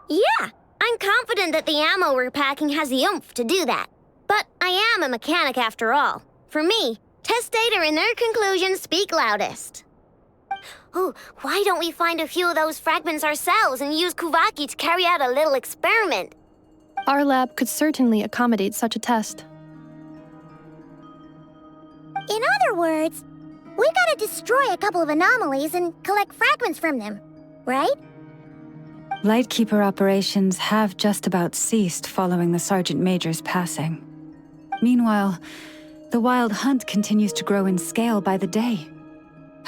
Yeah, I'm confident that the ammo we're packing has the oomph to do that. But I am a mechanic after all. For me, test data and their conclusions speak loudest. Ooh, why don't we find a few of those fragments ourselves and use Kuvaki to carry out a little experiment? Our lab could certainly accommodate such a test. In other words, we gotta destroy a couple of anomalies and collect fragments from them, right? Lightkeeper operations have just about ceased following the Sergeant Major's passing. Meanwhile, the Wild Hunt continues to grow in scale by the day.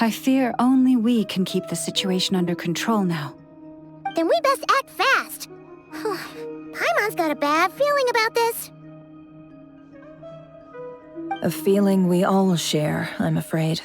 I fear only we can keep the situation under control now. Then we best act fast. Paimon's got a bad feeling about this. A feeling we all share, I'm afraid.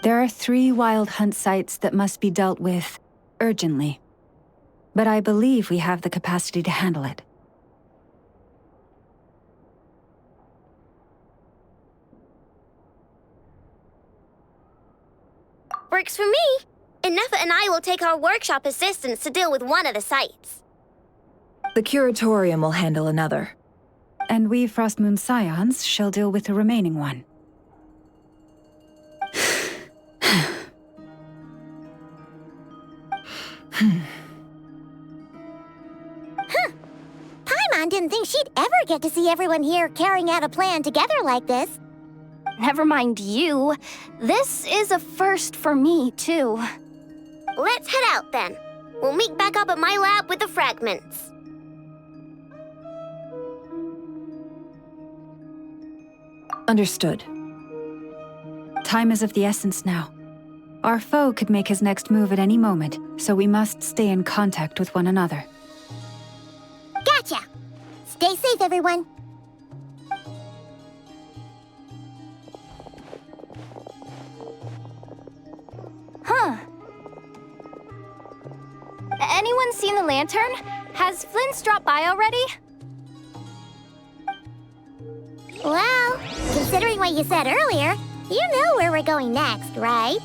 There are 3 Wild Hunt sites that must be dealt with urgently. But I believe we have the capacity to handle it. Works for me. Enough and I will take our workshop assistants to deal with one of the sites. The Curatorium will handle another. And we Frostmoon Scions shall deal with the remaining one. Paimon didn't think she'd ever get to see everyone here carrying out a plan together like this. Never mind you. This is a first for me, too. Let's head out then. We'll meet back up at my lab with the fragments. Understood. Time is of the essence now. Our foe could make his next move at any moment, so we must stay in contact with one another. Gotcha! Stay safe, everyone. Huh. Anyone seen the lantern? Has Flint's dropped by already? Well, considering what you said earlier, you know where we're going next, right?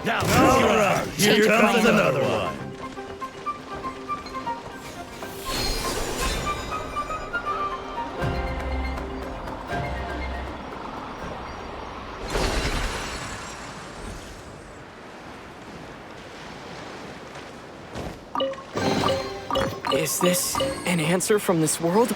Here comes another one. Is this an answer from this world?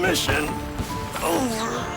Mission over.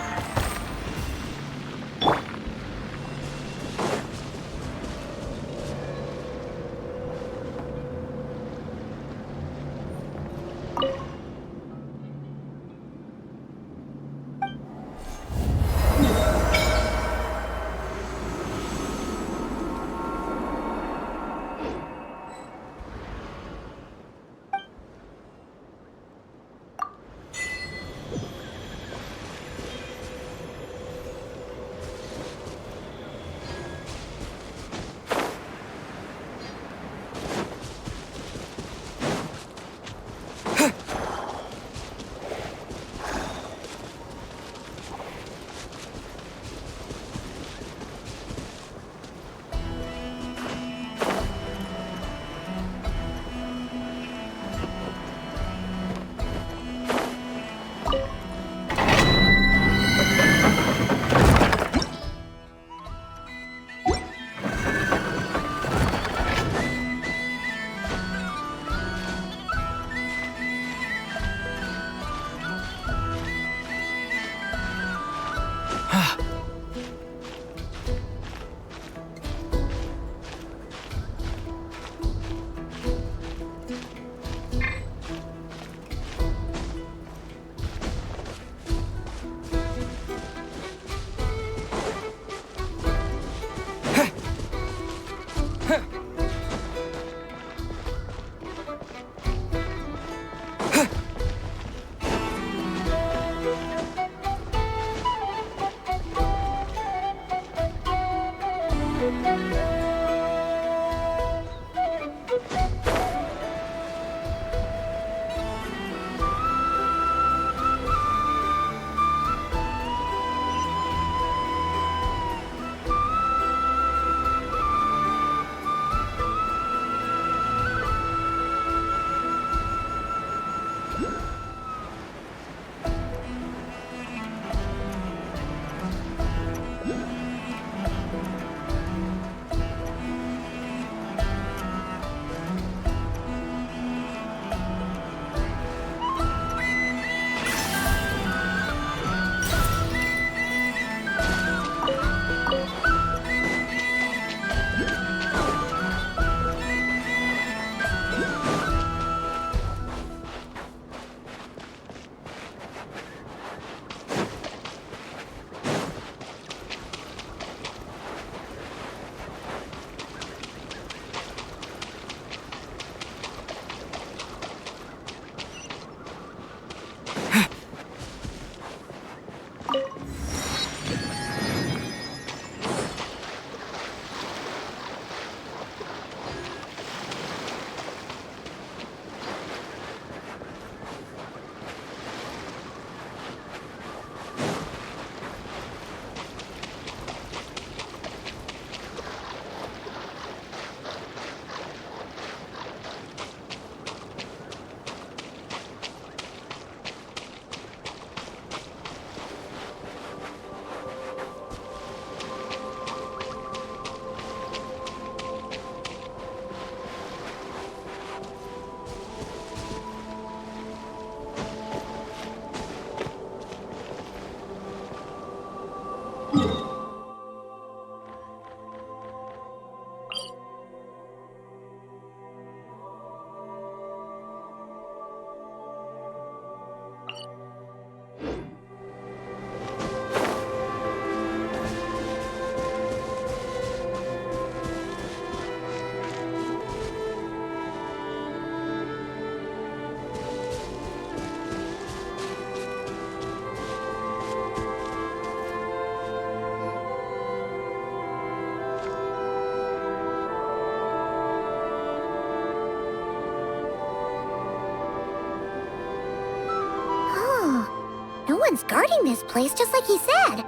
Someone's guarding this place just like he said.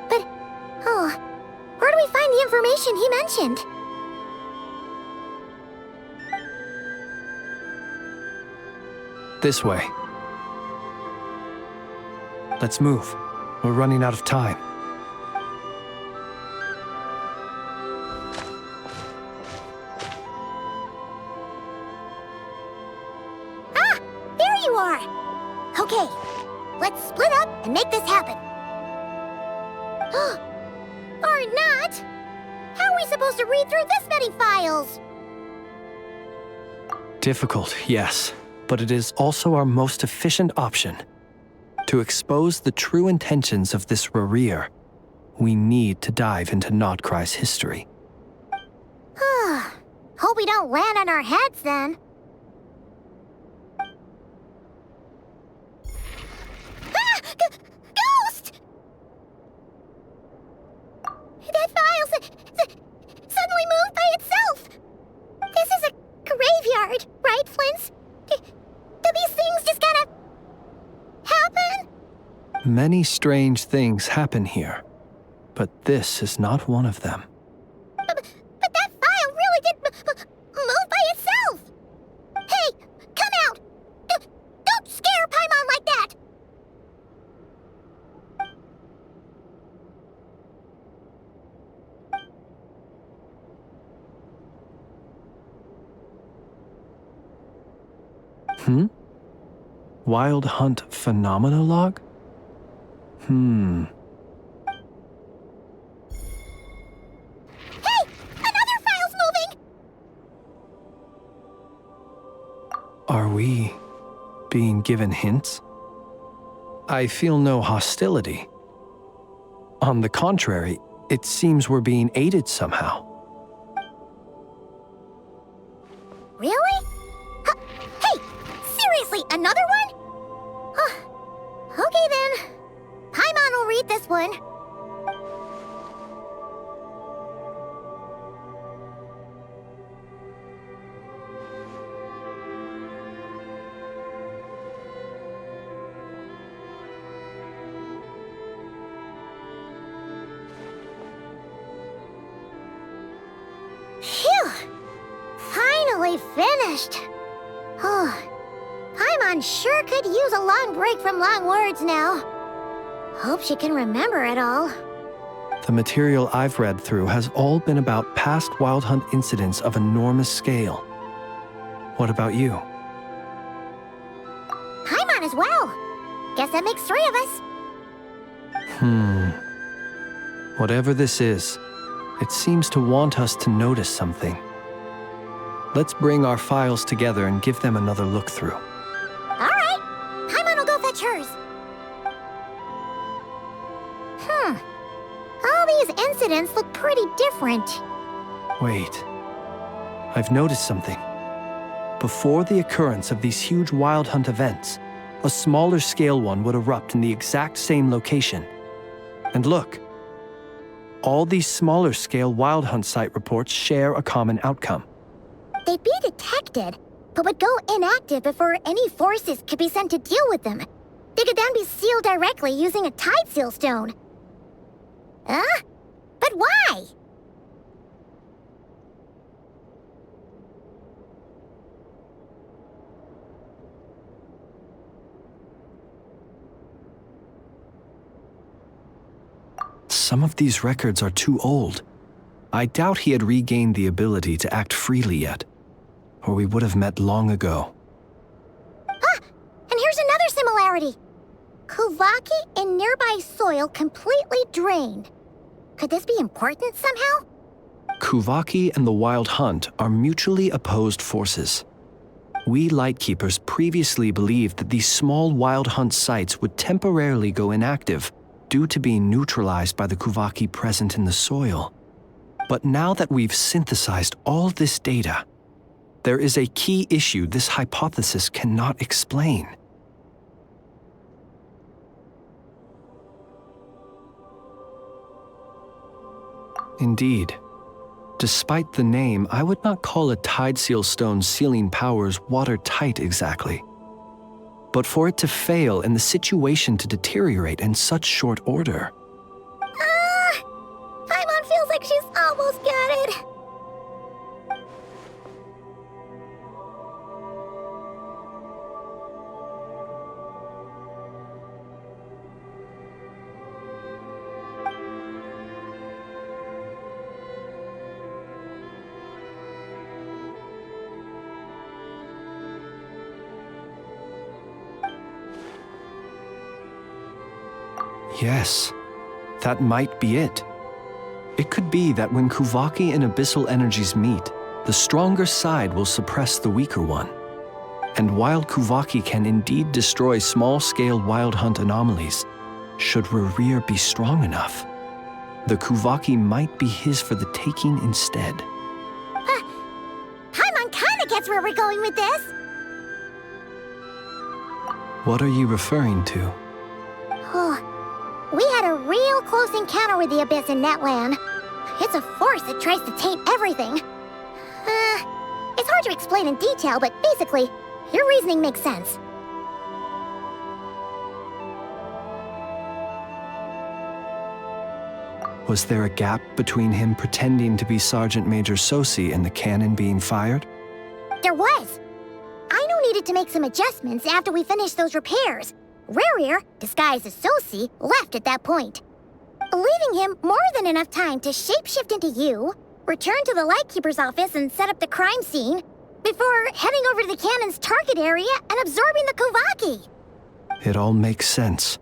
But, where do we find the information he mentioned? This way. Let's move. We're running out of time. Ah! There you are! Okay, let's split up and make this happen. Or not! How are we supposed to read through this many files? Difficult, yes, but it is also our most efficient option. To expose the true intentions of this Rerir, we need to dive into Nod Krai's history. Hope we don't land on our heads then. Ah! Ghost! That file suddenly moved by itself. This is a graveyard, right, Flint? Do these things just kind of happen? Many strange things happen here, but this is not one of them. But that file really did move by itself! Hey, come out! Don't scare Paimon like that! Wild Hunt Phenomenologue? Hey! Another file's moving! Are we being given hints? I feel no hostility. On the contrary, it seems we're being aided somehow. Really? Hey! Seriously, another one? Okay then. Paimon will read this one. Phew! Finally finished. Paimon sure could use a long break from long words now. Hope she can remember it all. The material I've read through has all been about past Wild Hunt incidents of enormous scale. What about you? Paimon as well. Guess that makes 3 of us. Whatever this is, it seems to want us to notice something. Let's bring our files together and give them another look through. All right. Paimon will go fetch hers. All these incidents look pretty different. Wait. I've noticed something. Before the occurrence of these huge Wild Hunt events, a smaller scale one would erupt in the exact same location. And look. All these smaller scale Wild Hunt site reports share a common outcome. They'd be detected, but would go inactive before any forces could be sent to deal with them. They could then be sealed directly using a tide seal stone. Huh? But why? Some of these records are too old. I doubt he had regained the ability to act freely yet, or we would have met long ago. Ah! And here's another similarity. Kuvaki in nearby soil completely drained. Could this be important somehow? Kuvaki and the Wild Hunt are mutually opposed forces. We Lightkeepers previously believed that these small Wild Hunt sites would temporarily go inactive due to being neutralized by the Kuvaki present in the soil. But now that we've synthesized all this data, there is a key issue this hypothesis cannot explain. Indeed. Despite the name, I would not call a tide seal stone's sealing powers watertight exactly. But for it to fail and the situation to deteriorate in such short order. Paimon feels like she's almost got it. Yes, that might be it. It could be that when Kuvaki and abyssal energies meet, the stronger side will suppress the weaker one. And while Kuvaki can indeed destroy small-scale wild hunt anomalies, should Rerir be strong enough, the Kuvaki might be his for the taking instead. Paimon kinda gets where we're going with this. What are you referring to? We had a real close encounter with the Abyss in Netland. It's a force that tries to taint everything. It's hard to explain in detail, but basically, your reasoning makes sense. Was there a gap between him pretending to be Sergeant Major Sosi and the cannon being fired? There was. Aino needed to make some adjustments after we finished those repairs. Rerir, disguised as Sosi, left at that point, leaving him more than enough time to shapeshift into you, return to the Lightkeeper's office and set up the crime scene, before heading over to the cannon's target area and absorbing the Kuvaki. It all makes sense.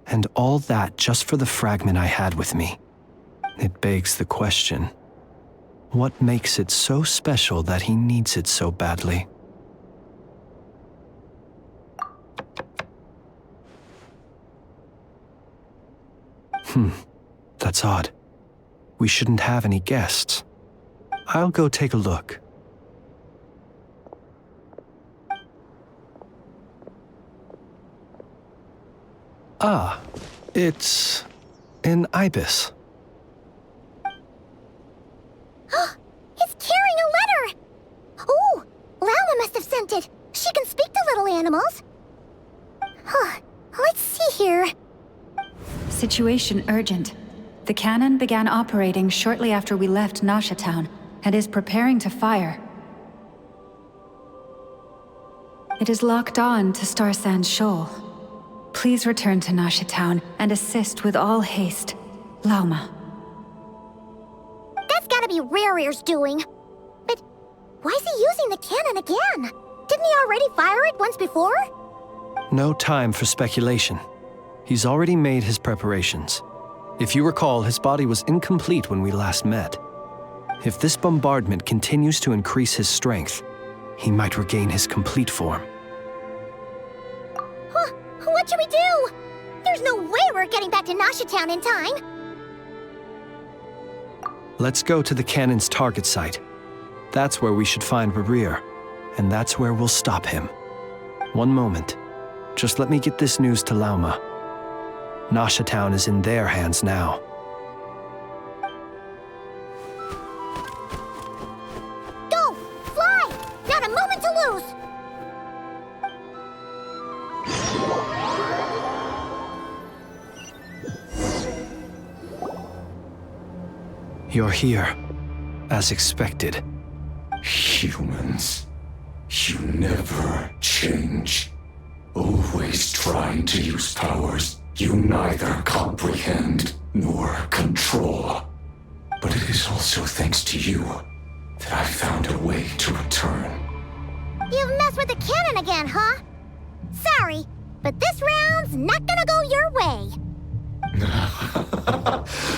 And all that just for the fragment I had with me. It begs the question, what makes it so special that he needs it so badly? That's odd. We shouldn't have any guests. I'll go take a look. Ah, it's an ibis. It's carrying a letter! Oh, Lala must have sent it. She can speak to little animals. Let's see here. Situation urgent. The cannon began operating shortly after we left Nasha Town and is preparing to fire. It is locked on to Star Sand Shoal. Please return to Nasha Town and assist with all haste. Lauma. That's gotta be Rerir's doing. But why is he using the cannon again? Didn't he already fire it once before? No time for speculation. He's already made his preparations. If you recall, his body was incomplete when we last met. If this bombardment continues to increase his strength, he might regain his complete form. What should we do? There's no way we're getting back to Nasha Town in time. Let's go to the cannon's target site. That's where we should find Rerir, and that's where we'll stop him. One moment. Just let me get this news to Lauma. Nasha Town is in their hands now. Go! Fly! Not a moment to lose! You're here, as expected. Humans, you never change. Always trying to use powers you neither comprehend nor control. But it is also thanks to you that I found a way to return. You've messed with the cannon again, huh? Sorry, but this round's not gonna go your way.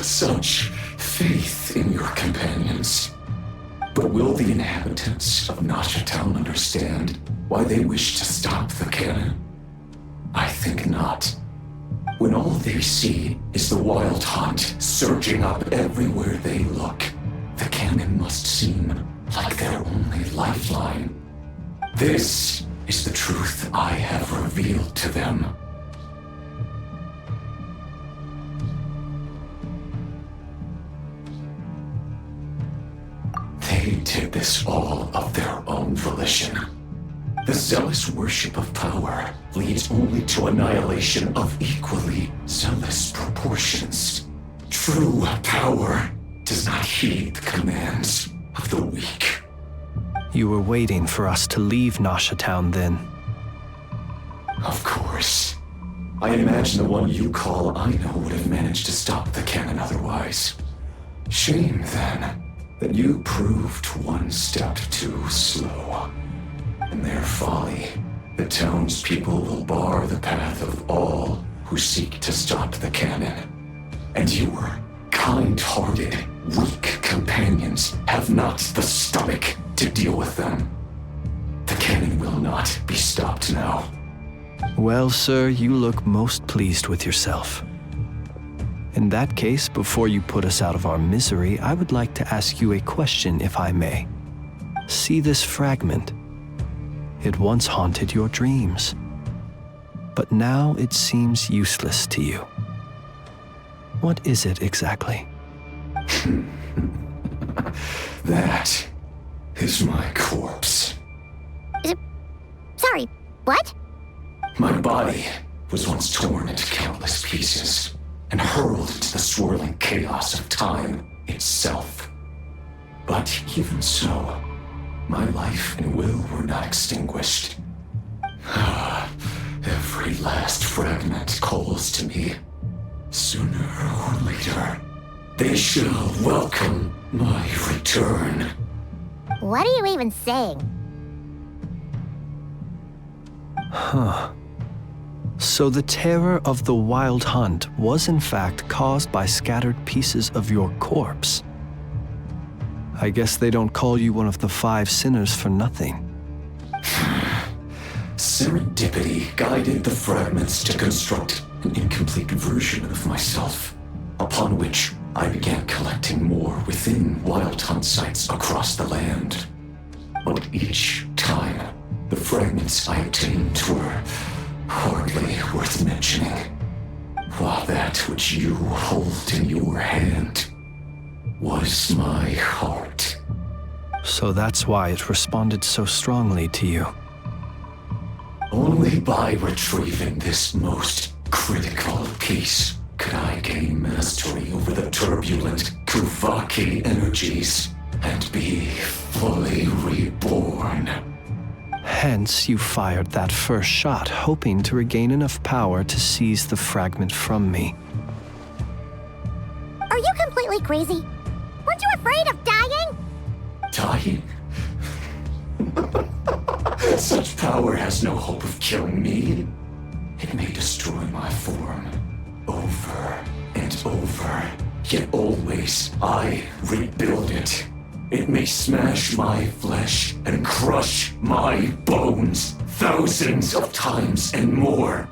Such faith in your companions. But will the inhabitants of Nasha Town understand why they wish to stop the cannon? I think not. When all they see is the wild hunt surging up everywhere they look, the cannon must seem like their only lifeline. This is the truth I have revealed to them. They did this all of their own volition. The zealous worship of power leads only to annihilation of equally zealous proportions. True power does not heed the commands of the weak. You were waiting for us to leave Nasha Town then. Of course. I imagine the one you call Aino would have managed to stop the cannon otherwise. Shame, then, that you proved one step too slow. In their folly, the townspeople will bar the path of all who seek to stop the cannon. And your kind-hearted, weak companions have not the stomach to deal with them. The cannon will not be stopped now. Well, sir, you look most pleased with yourself. In that case, before you put us out of our misery, I would like to ask you a question, if I may. See this fragment? It once haunted your dreams, but now it seems useless to you. What is it exactly? That is my corpse. Sorry, what? My body was once torn into countless pieces and hurled into the swirling chaos of time itself. But even so, my life and will were not extinguished. Every last fragment calls to me. Sooner or later, they shall welcome my return. What are you even saying? Huh. So the terror of the Wild Hunt was in fact caused by scattered pieces of your corpse. I guess they don't call you one of the 5 sinners for nothing. Serendipity guided the fragments to construct an incomplete version of myself, upon which I began collecting more within Wild Hunt sites across the land. But each time, the fragments I obtained were hardly worth mentioning, while that which you hold in your hand was my heart. So that's why it responded so strongly to you. Only by retrieving this most critical piece could I gain mastery over the turbulent Kuvaki energies and be fully reborn. Hence, you fired that first shot, hoping to regain enough power to seize the fragment from me. Are you completely crazy? Weren't you afraid of dying? Dying? Such power has no hope of killing me. It may destroy my form over and over, yet always I rebuild it. It may smash my flesh and crush my bones thousands of times and more,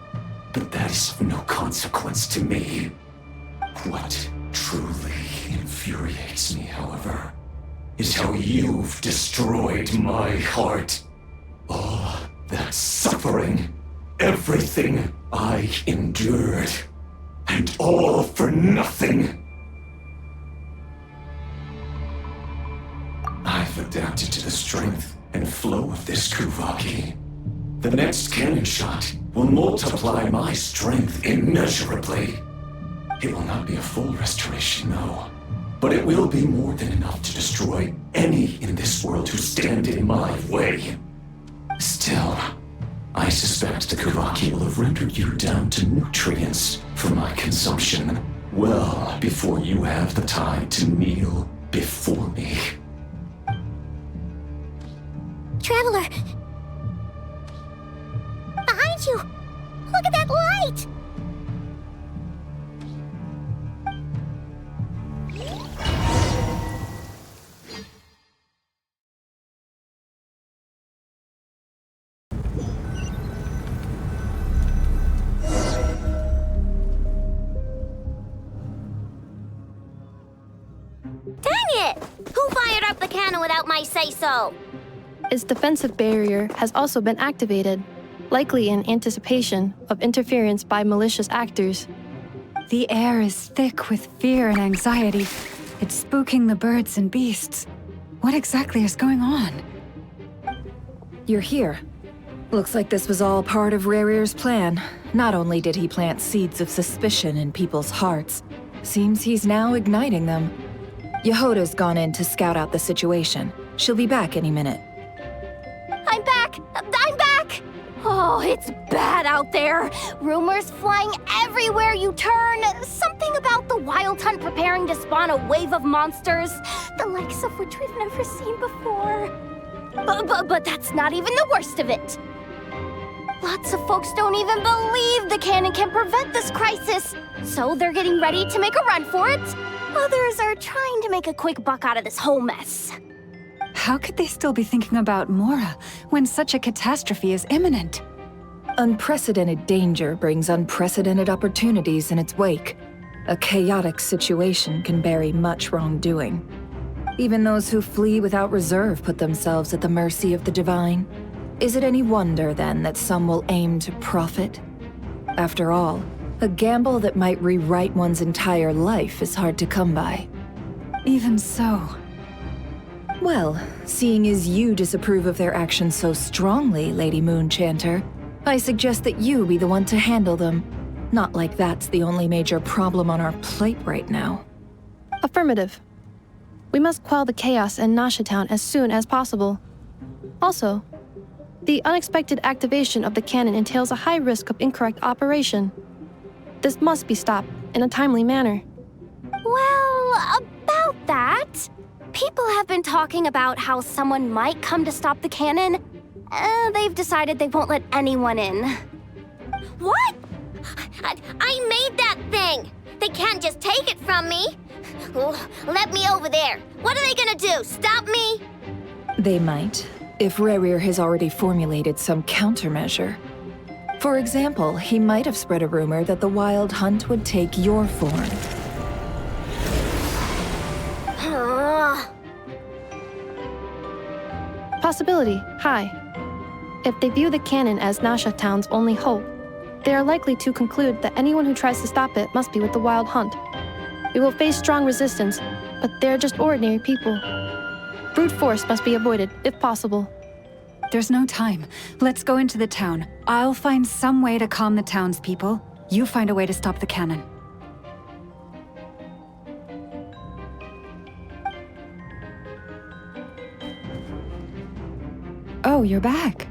but that is of no consequence to me. What truly infuriates me, however, is how you've destroyed my heart. All that suffering, everything I endured, and all for nothing. I've adapted to the strength and flow of this Kuvaki. The next cannon shot will multiply my strength immeasurably. It will not be a full restoration, no, but it will be more than enough to destroy any in this world who stand in my way. Still, I suspect the Kuvaki will have rendered you down to nutrients for my consumption well before you have the time to kneel before me. Traveler! Behind you! Look at that light! Dang it! Who fired up the cannon without my say-so? Its defensive barrier has also been activated, likely in anticipation of interference by malicious actors. The air is thick with fear and anxiety. It's spooking the birds and beasts. What exactly is going on? You're here. Looks like this was all part of Rerir's plan. Not only did he plant seeds of suspicion in people's hearts, seems he's now igniting them. Yehoda's gone in to scout out the situation. She'll be back any minute. I'm back! I'm back! Oh, it's bad out there. Rumors flying everywhere you turn. Something about the Wild Hunt preparing to spawn a wave of monsters, the likes of which we've never seen before. But that's not even the worst of it. Lots of folks don't even believe the cannon can prevent this crisis, so they're getting ready to make a run for it. Others are trying to make a quick buck out of this whole mess. How could they still be thinking about Mora when such a catastrophe is imminent? Unprecedented danger brings unprecedented opportunities in its wake. A chaotic situation can bury much wrongdoing. Even those who flee without reserve put themselves at the mercy of the divine. Is it any wonder, then, that some will aim to profit? After all, a gamble that might rewrite one's entire life is hard to come by. Even so. Well, seeing as you disapprove of their actions so strongly, Lady Moonchanter, I suggest that you be the one to handle them. Not like that's the only major problem on our plate right now. Affirmative. We must quell the chaos in Nasha Town as soon as possible. Also, the unexpected activation of the cannon entails a high risk of incorrect operation. This must be stopped in a timely manner. Well, about that, people have been talking about how someone might come to stop the cannon. They've decided they won't let anyone in. What? I made that thing! They can't just take it from me! Let me over there! What are they gonna do, stop me? They might, if Rerir has already formulated some countermeasure. For example, he might have spread a rumor that the Wild Hunt would take your form. Possibility high. If they view the cannon as Nasha Town's only hope, they are likely to conclude that anyone who tries to stop it must be with the Wild Hunt. We will face strong resistance, but they're just ordinary people. Brute force must be avoided, if possible. There's no time. Let's go into the town. I'll find some way to calm the townspeople. You find a way to stop the cannon. Oh, you're back.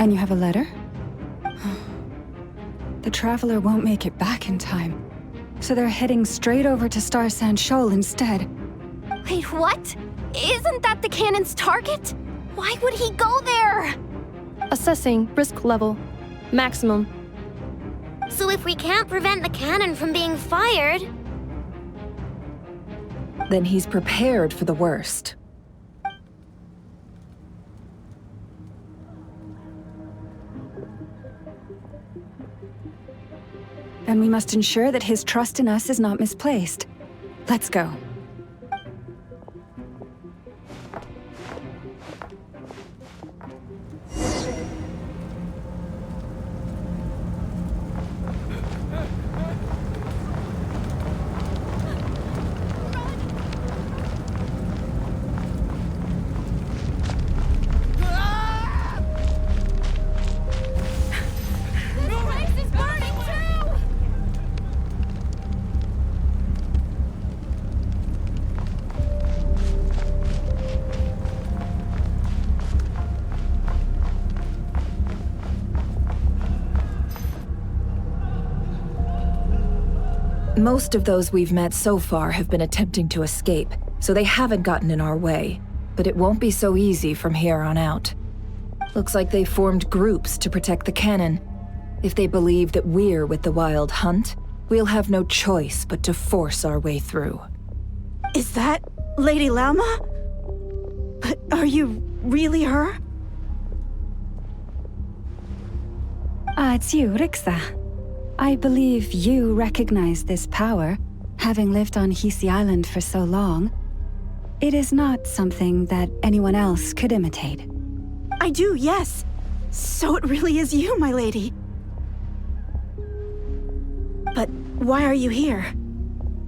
And you have a letter? The Traveler won't make it back in time. So they're heading straight over to Star Sand Shoal instead. Wait, what? Isn't that the cannon's target? Why would he go there? Assessing risk level. Maximum. So if we can't prevent the cannon from being fired... Then he's prepared for the worst. And we must ensure that his trust in us is not misplaced. Let's go. Most of those we've met so far have been attempting to escape, so they haven't gotten in our way. But it won't be so easy from here on out. Looks like they formed groups to protect the cannon. If they believe that we're with the Wild Hunt, we'll have no choice but to force our way through. Is that Lady Lama? But are you really her? It's you, Rixa. I believe you recognize this power, having lived on Hisi Island for so long. It is not something that anyone else could imitate. I do, yes. So it really is you, my lady. But why are you here?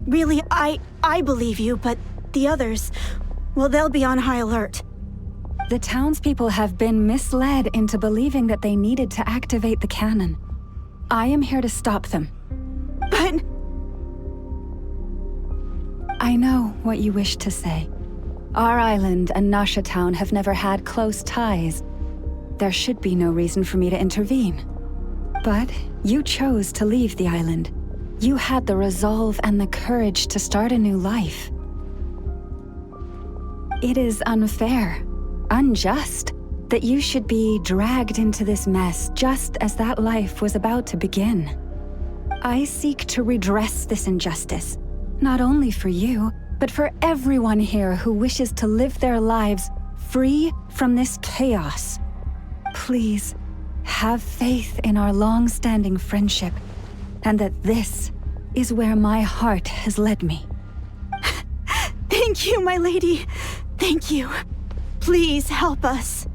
Really, I believe you, but the others, well, they'll be on high alert. The townspeople have been misled into believing that they needed to activate the cannon. I am here to stop them. But... I know what you wish to say. Our island and Nasha Town have never had close ties. There should be no reason for me to intervene. But you chose to leave the island. You had the resolve and the courage to start a new life. It is unfair, unjust, that you should be dragged into this mess just as that life was about to begin. I seek to redress this injustice, not only for you, but for everyone here who wishes to live their lives free from this chaos. Please, have faith in our long-standing friendship, and that this is where my heart has led me. Thank you, my lady. Thank you. Please help us.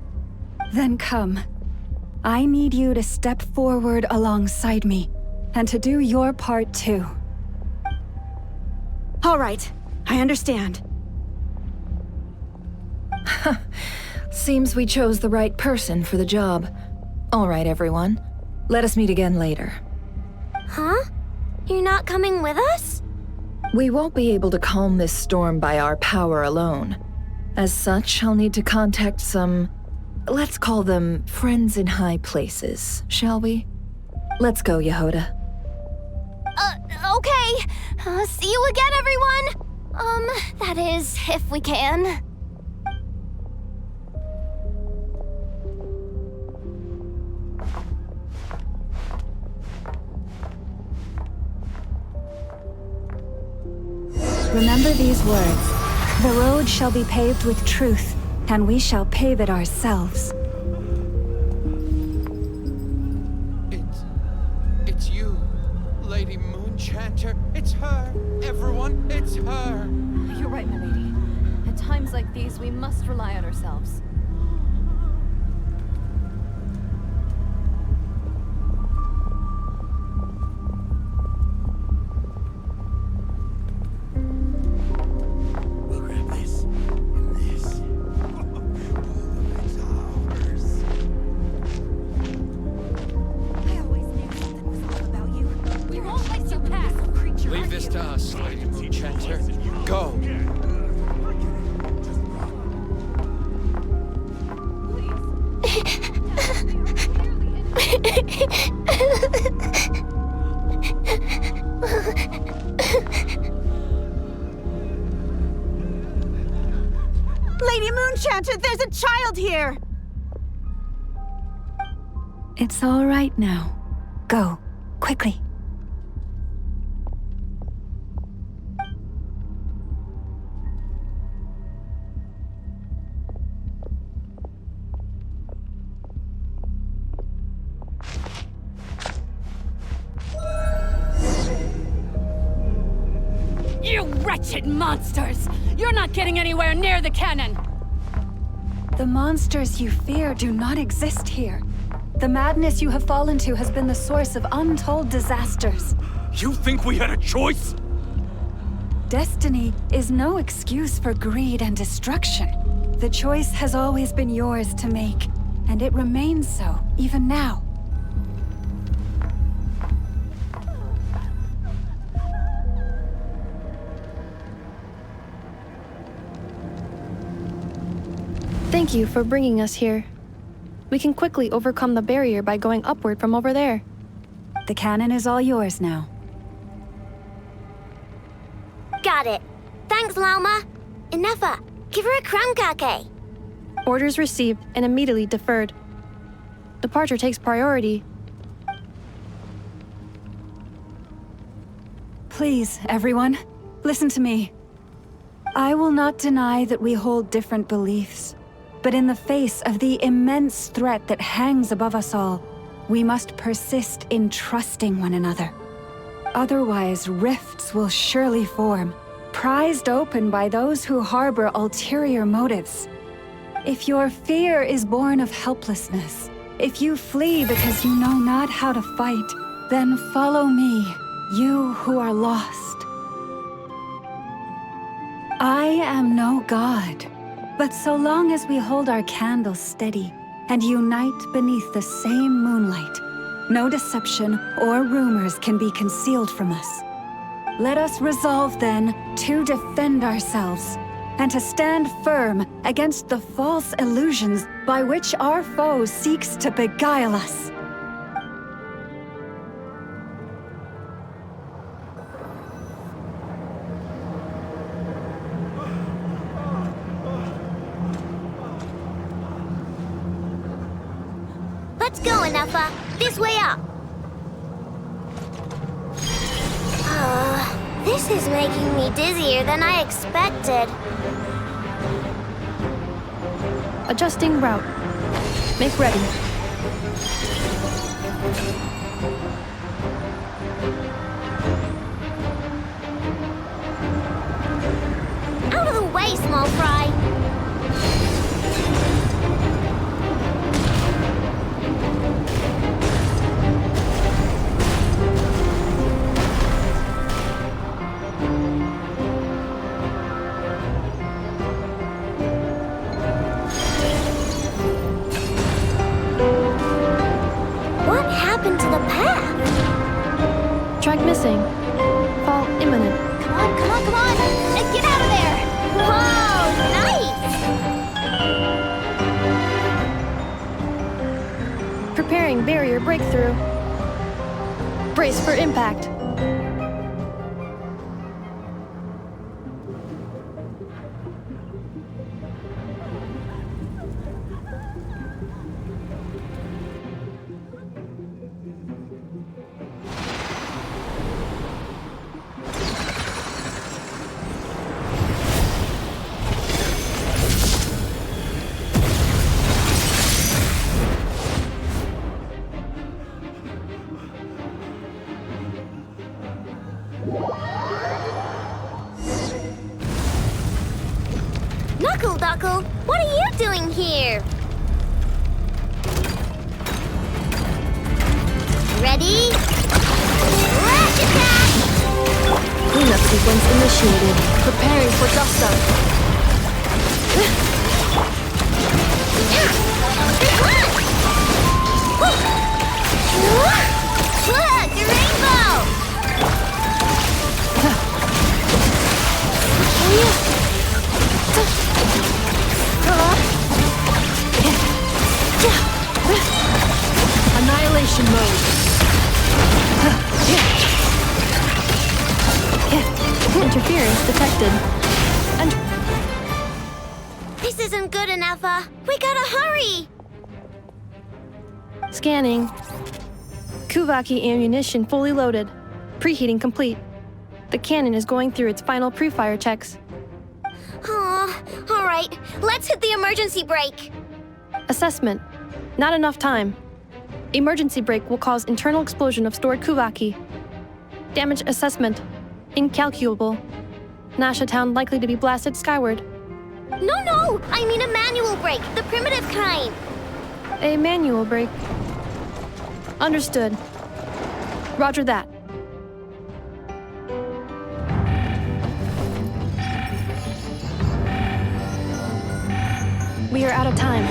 Then come. I need you to step forward alongside me, and to do your part too. All right, I understand. Seems we chose the right person for the job. All right, everyone. Let us meet again later. Huh? You're not coming with us? We won't be able to calm this storm by our power alone. As such, I'll need to contact some... let's call them friends in high places, shall we? Let's go, Yehoda. Okay. See you again, everyone! That is, if we can. Remember these words. The road shall be paved with truth, and we shall pave it ourselves. It's you, Lady Moonchanter. It's her. Everyone, it's her. You're right, my lady. At times like these, we must rely on ourselves. Leave this to us, Lady Moonchanter. Go. Lady Moonchanter, there's a child here! It's all right now. Go, quickly. You wretched monsters! You're not getting anywhere near the cannon! The monsters you fear do not exist here. The madness you have fallen to has been the source of untold disasters. You think we had a choice? Destiny is no excuse for greed and destruction. The choice has always been yours to make, and it remains so, even now. Thank you for bringing us here. We can quickly overcome the barrier by going upward from over there. The cannon is all yours now. Got it. Thanks, Lauma. Enougha, give her a crown kake. Orders received and immediately deferred. Departure takes priority. Please, everyone, listen to me. I will not deny that we hold different beliefs. But in the face of the immense threat that hangs above us all, we must persist in trusting one another. Otherwise, rifts will surely form, prized open by those who harbor ulterior motives. If your fear is born of helplessness, if you flee because you know not how to fight, then follow me, you who are lost. I am no god. But so long as we hold our candles steady and unite beneath the same moonlight, no deception or rumors can be concealed from us. Let us resolve then to defend ourselves and to stand firm against the false illusions by which our foe seeks to beguile us. Let's go, Anafa. This way up. This is making me dizzier than I expected. Adjusting route. Make ready. Out of the way, small fry. What happened to the path? Track missing. Fall imminent. Come on, come on, come on! Get out of there! Whoa, nice! Preparing barrier breakthrough. Brace for impact. Knuckle, what are you doing here? Ready? Lash attack! Cleanup sequence initiated. Preparing for dust up. Look, the rainbow! Annihilation mode. Interference detected. This isn't good enough, we gotta hurry! Scanning. Kuvaki ammunition fully loaded. Preheating complete. The cannon is going through its final pre-fire checks. Oh, all right. Let's hit the emergency brake. Assessment. Not enough time. Emergency brake will cause internal explosion of stored Kuvaki. Damage assessment. Incalculable. Nasha Town likely to be blasted skyward. No, I mean a manual brake, the primitive kind. A manual brake. Understood. Roger that. We are out of time.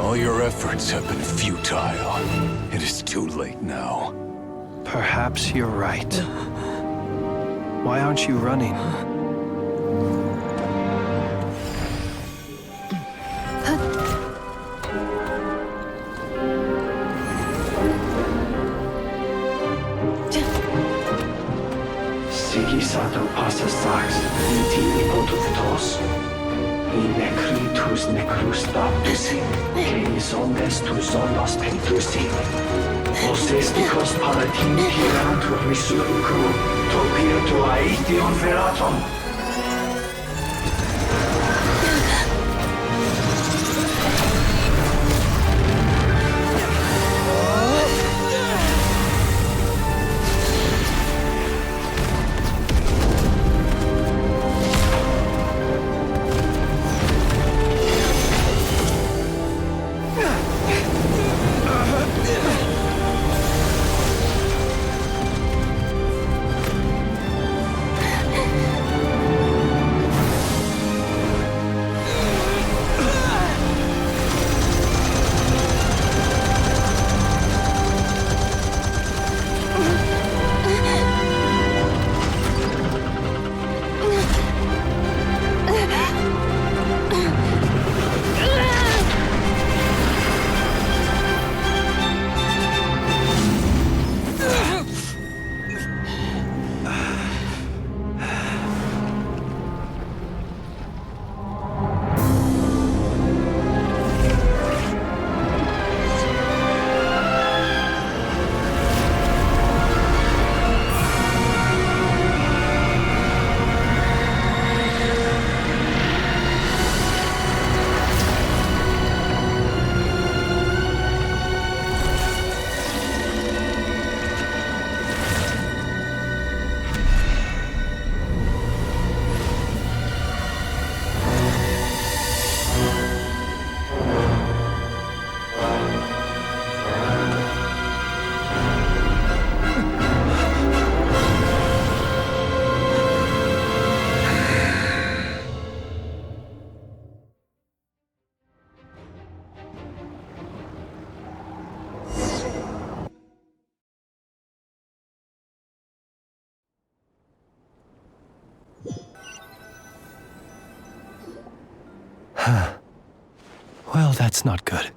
All your efforts have been futile. It is too late now. Perhaps you're right. Why aren't you running? Sigisato passa sax, niti tos. In necritus necrus baptusi, que ondes tu solos pentusi. Osesticos palatin pirantur resurcu, topir aetion veratum. Well, that's not good.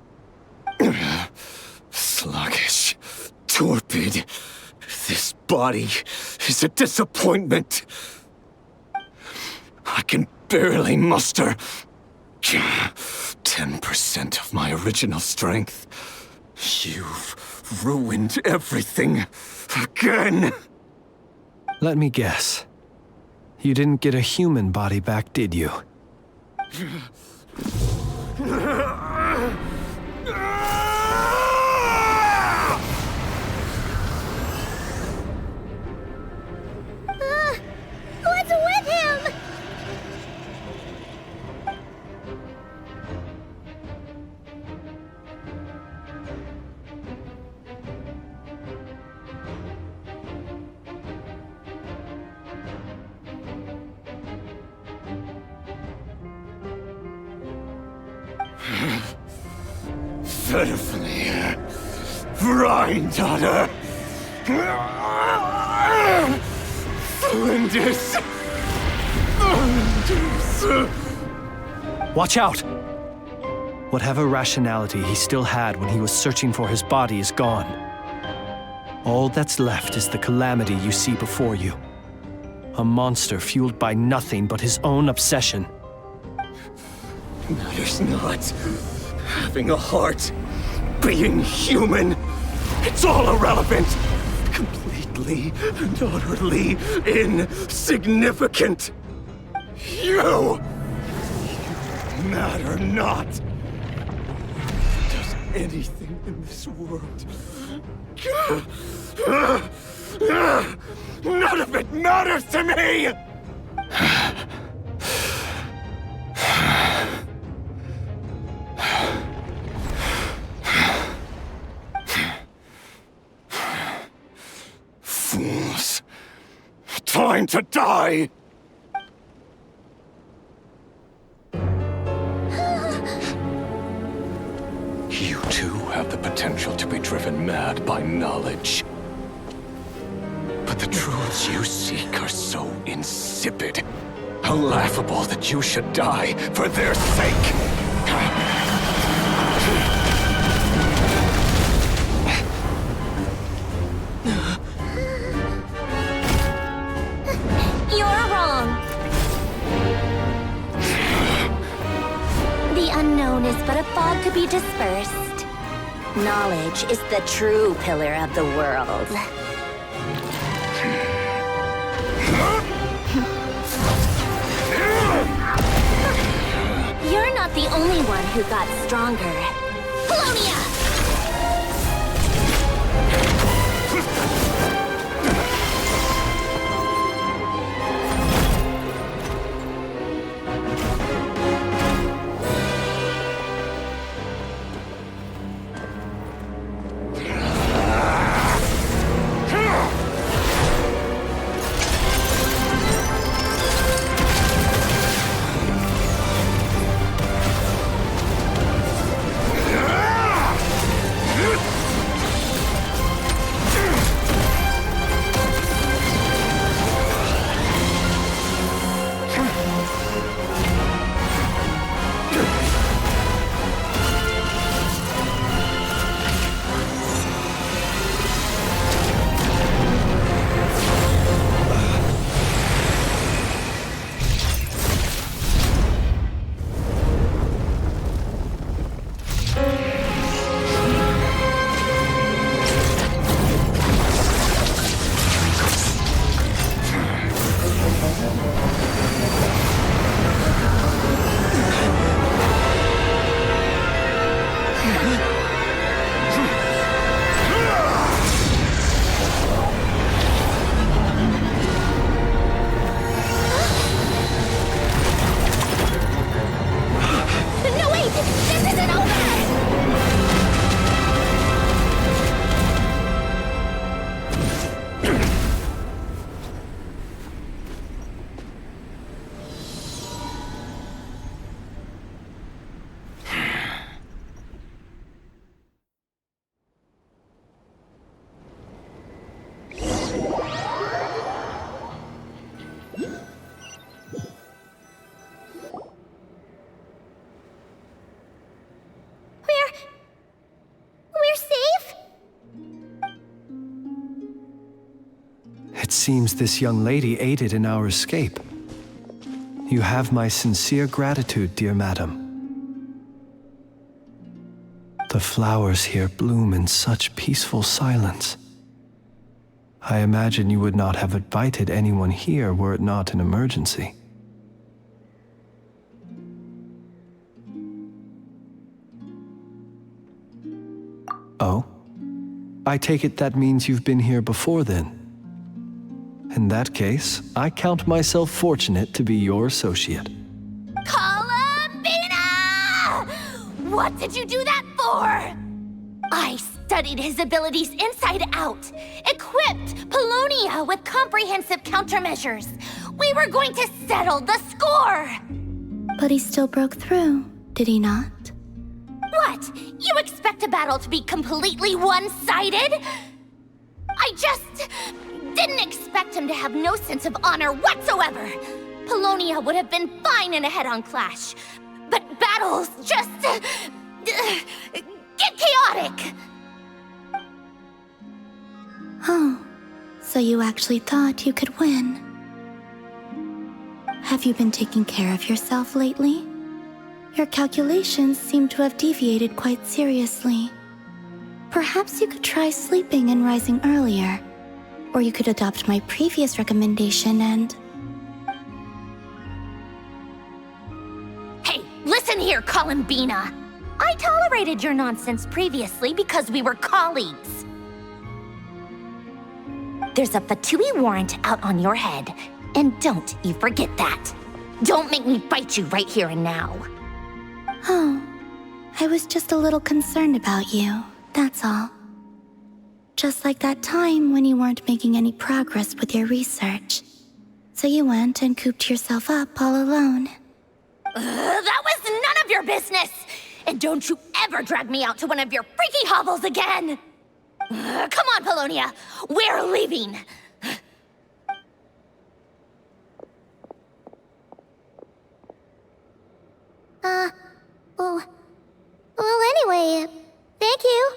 Sluggish, torpid. This body is a disappointment. I can barely muster 10% of my original strength. You've ruined everything again. Let me guess. You didn't get a human body back, did you? What's with him? Pitifully, Granddaughter. Flinders. Watch out! Whatever rationality he still had when he was searching for his body is gone. All that's left is the calamity you see before you. A monster fueled by nothing but his own obsession. Matters not. Having a heart, being human, it's all irrelevant. Completely and utterly insignificant. You matter not. Does anything in this world? None of it matters to me! Fools. Time to die! You too have the potential to be driven mad by knowledge. But the truths you seek are so insipid, how laughable that you should die for their sake. You're wrong. The unknown is but a fog to be dispersed. Knowledge is the true pillar of the world. You're not the only one who got stronger. Polonia! It seems this young lady aided in our escape. You have my sincere gratitude, dear madam. The flowers here bloom in such peaceful silence. I imagine you would not have invited anyone here were it not an emergency. Oh? I take it that means you've been here before then. In that case, I count myself fortunate to be your associate. Columbina! What did you do that for? I studied his abilities inside out, equipped Polonia with comprehensive countermeasures. We were going to settle the score! But he still broke through, did he not? What? You expect a battle to be completely one-sided? I just didn't expect him to have no sense of honor whatsoever. Polonia would have been fine in a head-on clash, but battles just get chaotic. Oh, so you actually thought you could win. Have you been taking care of yourself lately? Your calculations seem to have deviated quite seriously. Perhaps you could try sleeping and rising earlier. Or you could adopt my previous recommendation and... Hey, listen here, Columbina. I tolerated your nonsense previously because we were colleagues. There's a Fatui warrant out on your head, and don't you forget that. Don't make me fight you right here and now. Oh, I was just a little concerned about you, that's all. Just like that time when you weren't making any progress with your research. So you went and cooped yourself up all alone. That was none of your business! And don't you ever drag me out to one of your freaky hovels again! Come on, Polonia! We're leaving! Well, anyway, thank you.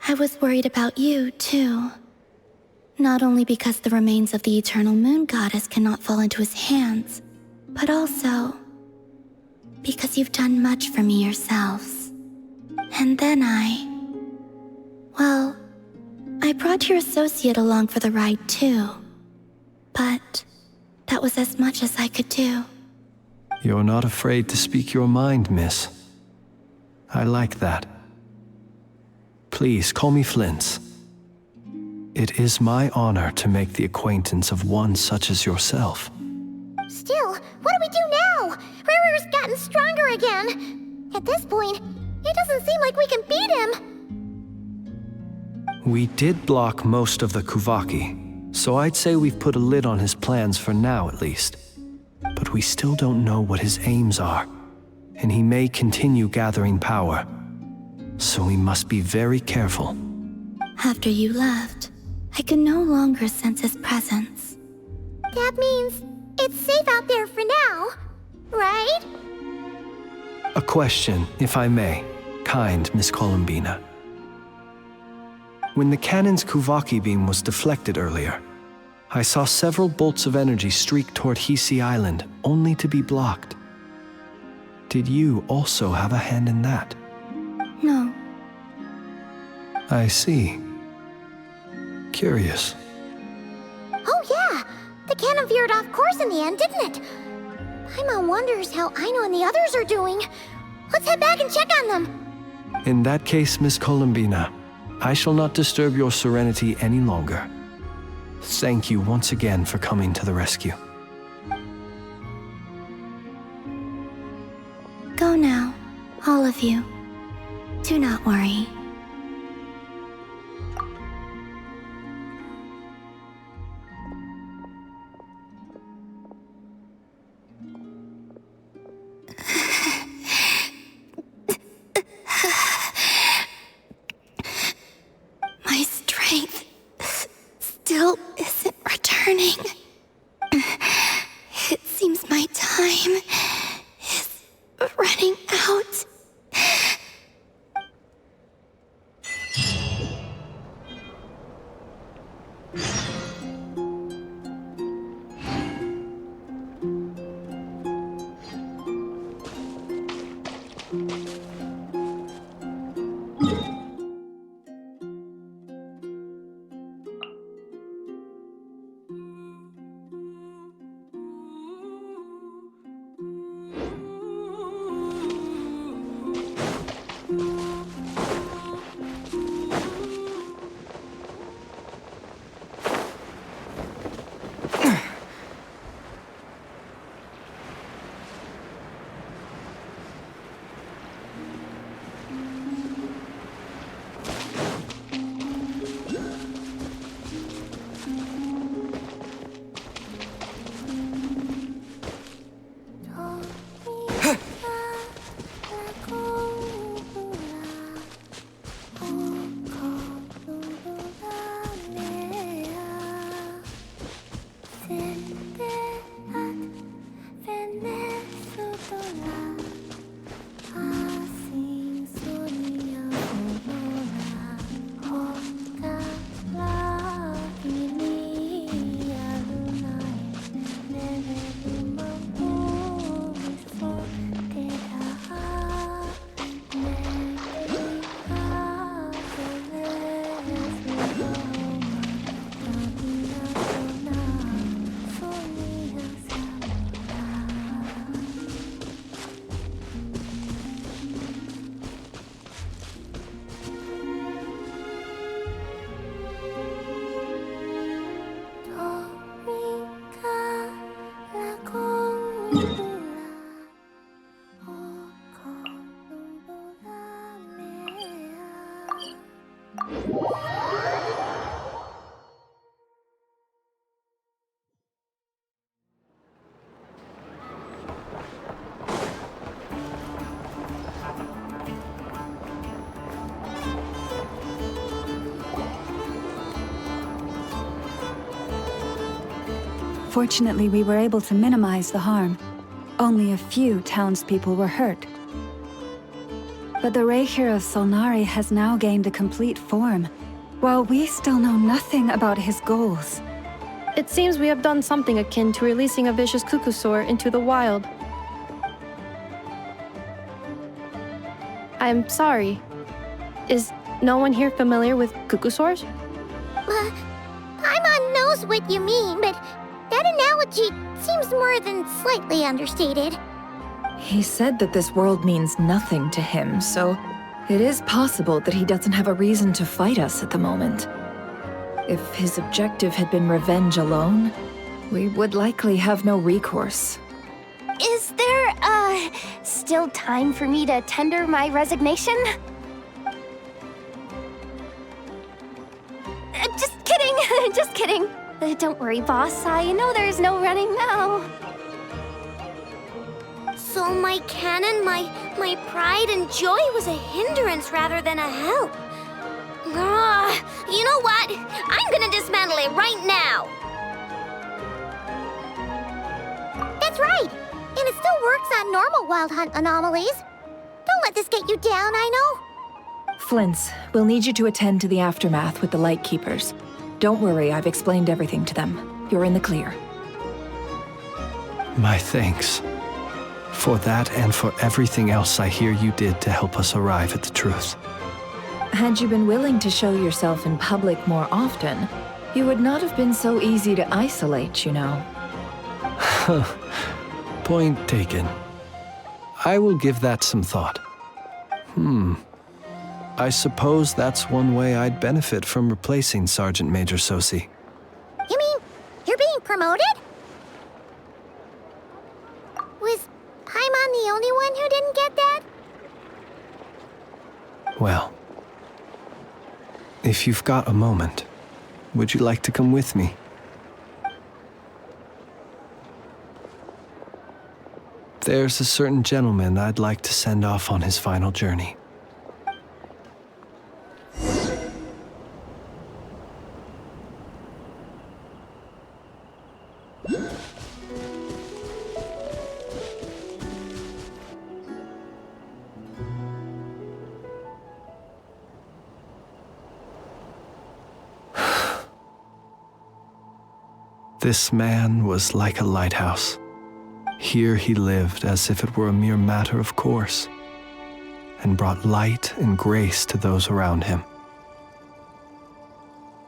I was worried about you, too. Not only because the remains of the Eternal Moon Goddess cannot fall into his hands, but also because you've done much for me yourselves. And then well, I brought your associate along for the ride, too. But that was as much as I could do. You're not afraid to speak your mind, miss. I like that. Please call me Flint. It is my honor to make the acquaintance of one such as yourself. Still, what do we do now? Rarer's gotten stronger again. At this point, it doesn't seem like we can beat him. We did block most of the Kuvaki, so I'd say we've put a lid on his plans for now at least. But we still don't know what his aims are, and he may continue gathering power. So we must be very careful. After you left, I could no longer sense his presence. That means it's safe out there for now, right? A question, if I may, kind Miss Columbina. When the cannon's Kuvaki beam was deflected earlier, I saw several bolts of energy streak toward Hisi Island, only to be blocked. Did you also have a hand in that? No. I see. Curious. Oh yeah, the cannon veered off course in the end, didn't it? Paimon wonders how Aino and the others are doing. Let's head back and check on them. In that case, Miss Columbina, I shall not disturb your serenity any longer. Thank you once again for coming to the rescue. Go now, all of you. Do not worry. My strength still isn't returning. It seems my time is running out. Fortunately, we were able to minimize the harm. Only a few townspeople were hurt. But the Reikir of Solnari has now gained a complete form, while we still know nothing about his goals. It seems we have done something akin to releasing a vicious Kukusaur into the wild. I'm sorry. Is no one here familiar with Kukusaurs? Paimon knows what you mean, but that analogy seems more than slightly understated. He said that this world means nothing to him, so it is possible that he doesn't have a reason to fight us at the moment. If his objective had been revenge alone, we would likely have no recourse. Is there, still time for me to tender my resignation? Just kidding, just kidding. Don't worry, boss. I know there's no running now. So my cannon, my pride and joy was a hindrance rather than a help. You know what? I'm gonna dismantle it right now. That's right. And it still works on normal Wild Hunt anomalies. Don't let this get you down, I know. Flints, we'll need you to attend to the aftermath with the Lightkeepers. Don't worry, I've explained everything to them. You're in the clear. My thanks. For that and for everything else I hear you did to help us arrive at the truth. Had you been willing to show yourself in public more often, you would not have been so easy to isolate, you know. Point taken. I will give that some thought. I suppose that's one way I'd benefit from replacing Sergeant Major Sosi. You mean you're being promoted? Was Paimon the only one who didn't get that? Well, if you've got a moment, would you like to come with me? There's a certain gentleman I'd like to send off on his final journey. This man was like a lighthouse. Here he lived as if it were a mere matter of course, and brought light and grace to those around him.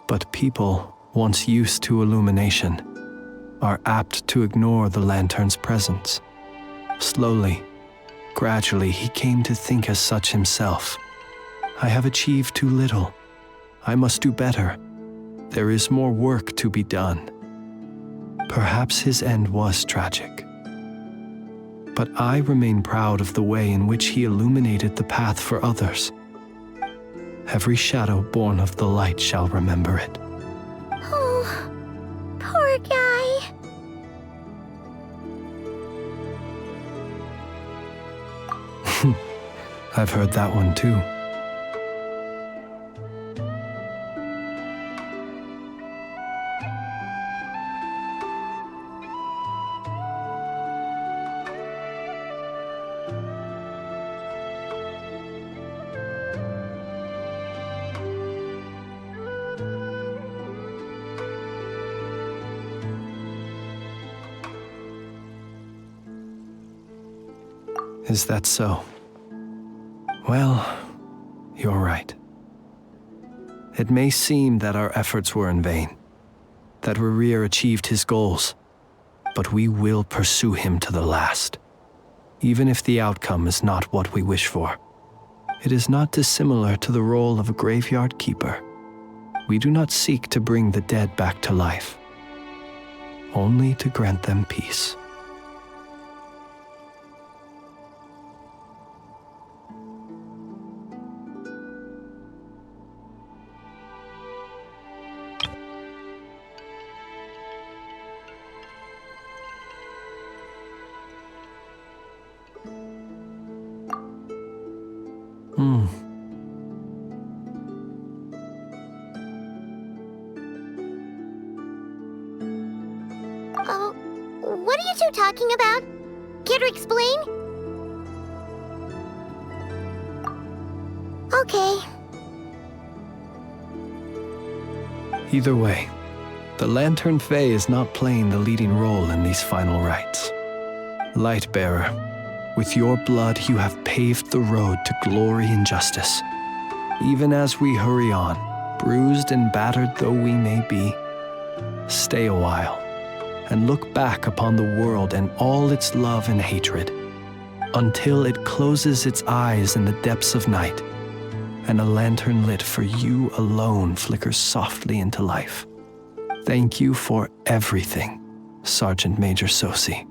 But people, once used to illumination, are apt to ignore the lantern's presence. Slowly, gradually, he came to think as such himself. I have achieved too little. I must do better. There is more work to be done. Perhaps his end was tragic. But I remain proud of the way in which he illuminated the path for others. Every shadow born of the light shall remember it. Oh, poor guy. I've heard that one too. Is that so? Well, you're right. It may seem that our efforts were in vain, that Rerir achieved his goals, but we will pursue him to the last, even if the outcome is not what we wish for. It is not dissimilar to the role of a graveyard keeper. We do not seek to bring the dead back to life, only to grant them peace. you talking about? Care to explain? Okay. Either way, the Lantern Fae is not playing the leading role in these final rites. Lightbearer, with your blood you have paved the road to glory and justice. Even as we hurry on, bruised and battered though we may be, stay a while and look back upon the world and all its love and hatred, until it closes its eyes in the depths of night, and a lantern lit for you alone flickers softly into life. Thank you for everything, Sergeant Major Sosi.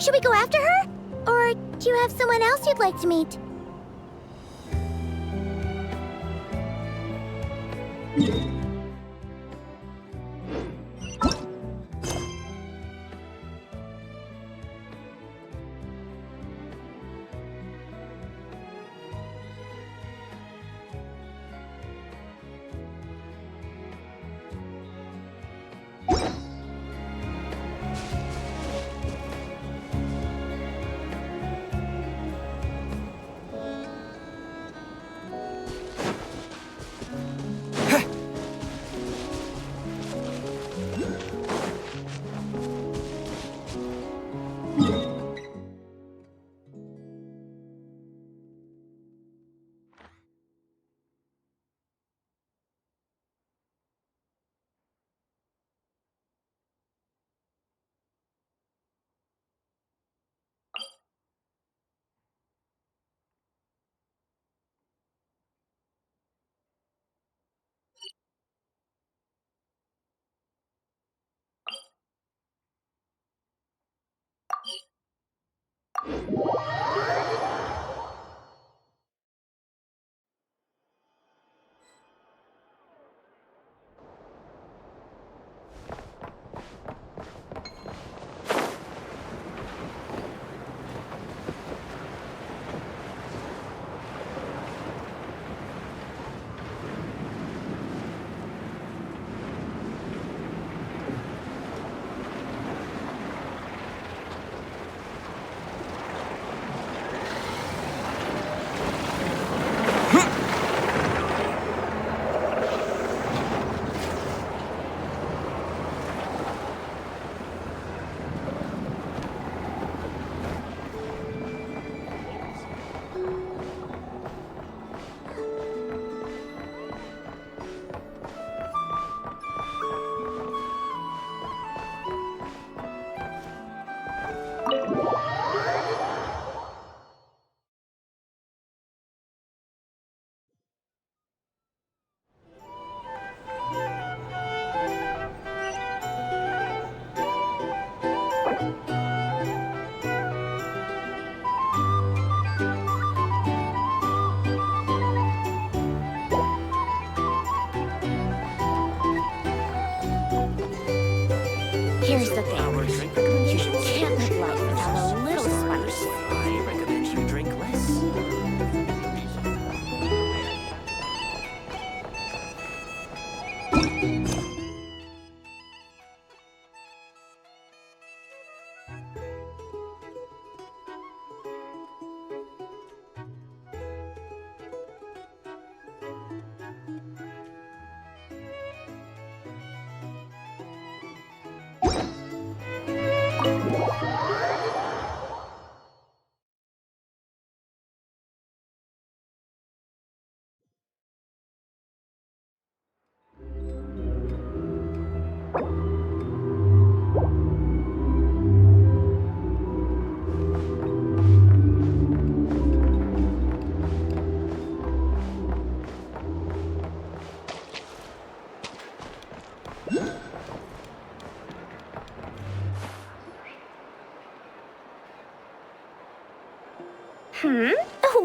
Should we go after her? Or do you have someone else you'd like to meet?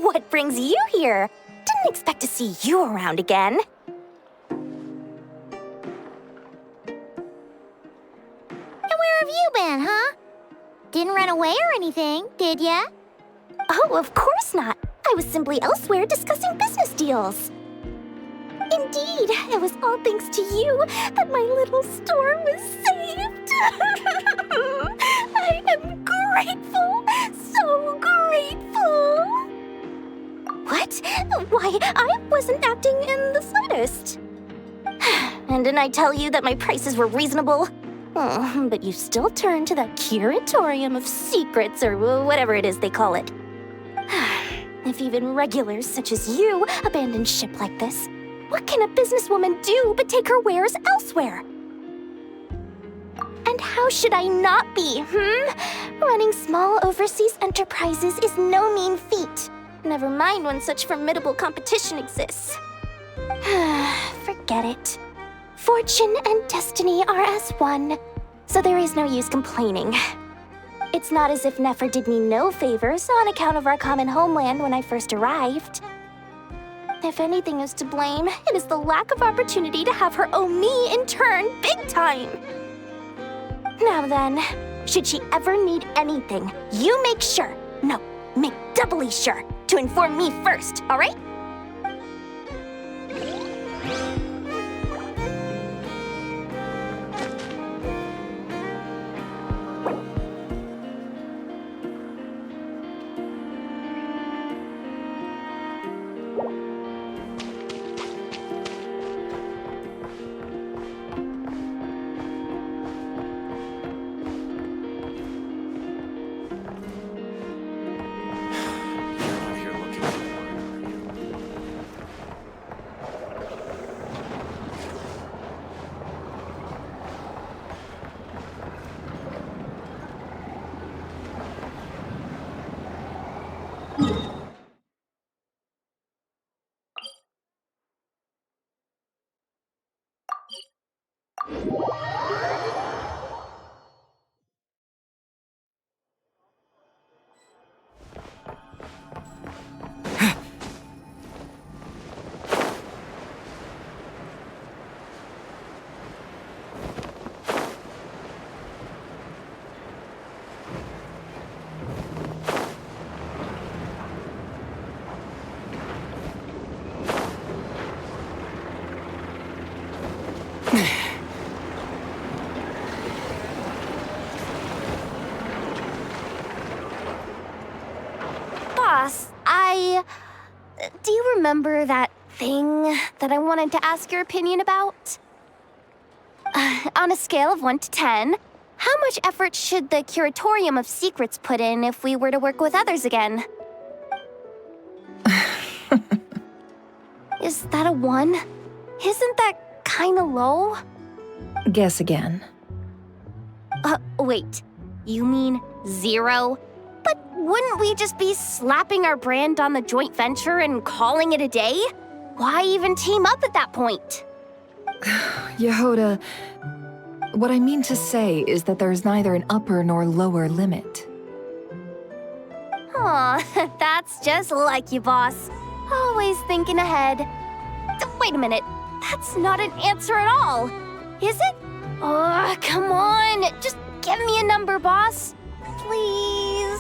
What brings you here? Didn't expect to see you around again. And where have you been, huh? Didn't run away or anything, did ya? Oh, of course not. I was simply elsewhere discussing business deals. Indeed, it was all thanks to you that my little store was saved. I am grateful, so grateful. What? Why, I wasn't acting in the slightest. And didn't I tell you that my prices were reasonable? Oh, but you still turn to that curatorium of secrets, or whatever it is they call it. If even regulars such as you abandon ship like this, what can a businesswoman do but take her wares elsewhere? And how should I not be, Running small overseas enterprises is no mean feat. Never mind when such formidable competition exists. Forget it. Fortune and destiny are as one, so there is no use complaining. It's not as if Nefer did me no favors on account of our common homeland when I first arrived. If anything is to blame, it is the lack of opportunity to have her owe me in turn big time. Now then, should she ever need anything, you make sure, make doubly sure, to inform me first, all right? Do you remember that thing that I wanted to ask your opinion about? On a scale of 1 to 10, how much effort should the Curatorium of Secrets put in if we were to work with others again? Is that a 1? Isn't that kinda low? Guess again. Wait. You mean 0? But wouldn't we just be slapping our brand on the joint venture and calling it a day? Why even team up at that point? Yehoda, what I mean to say is that there's neither an upper nor lower limit. Aw, that's just like you, boss. Always thinking ahead. Wait a minute, that's not an answer at all. Is it? Oh, come on, just give me a number, boss. Please.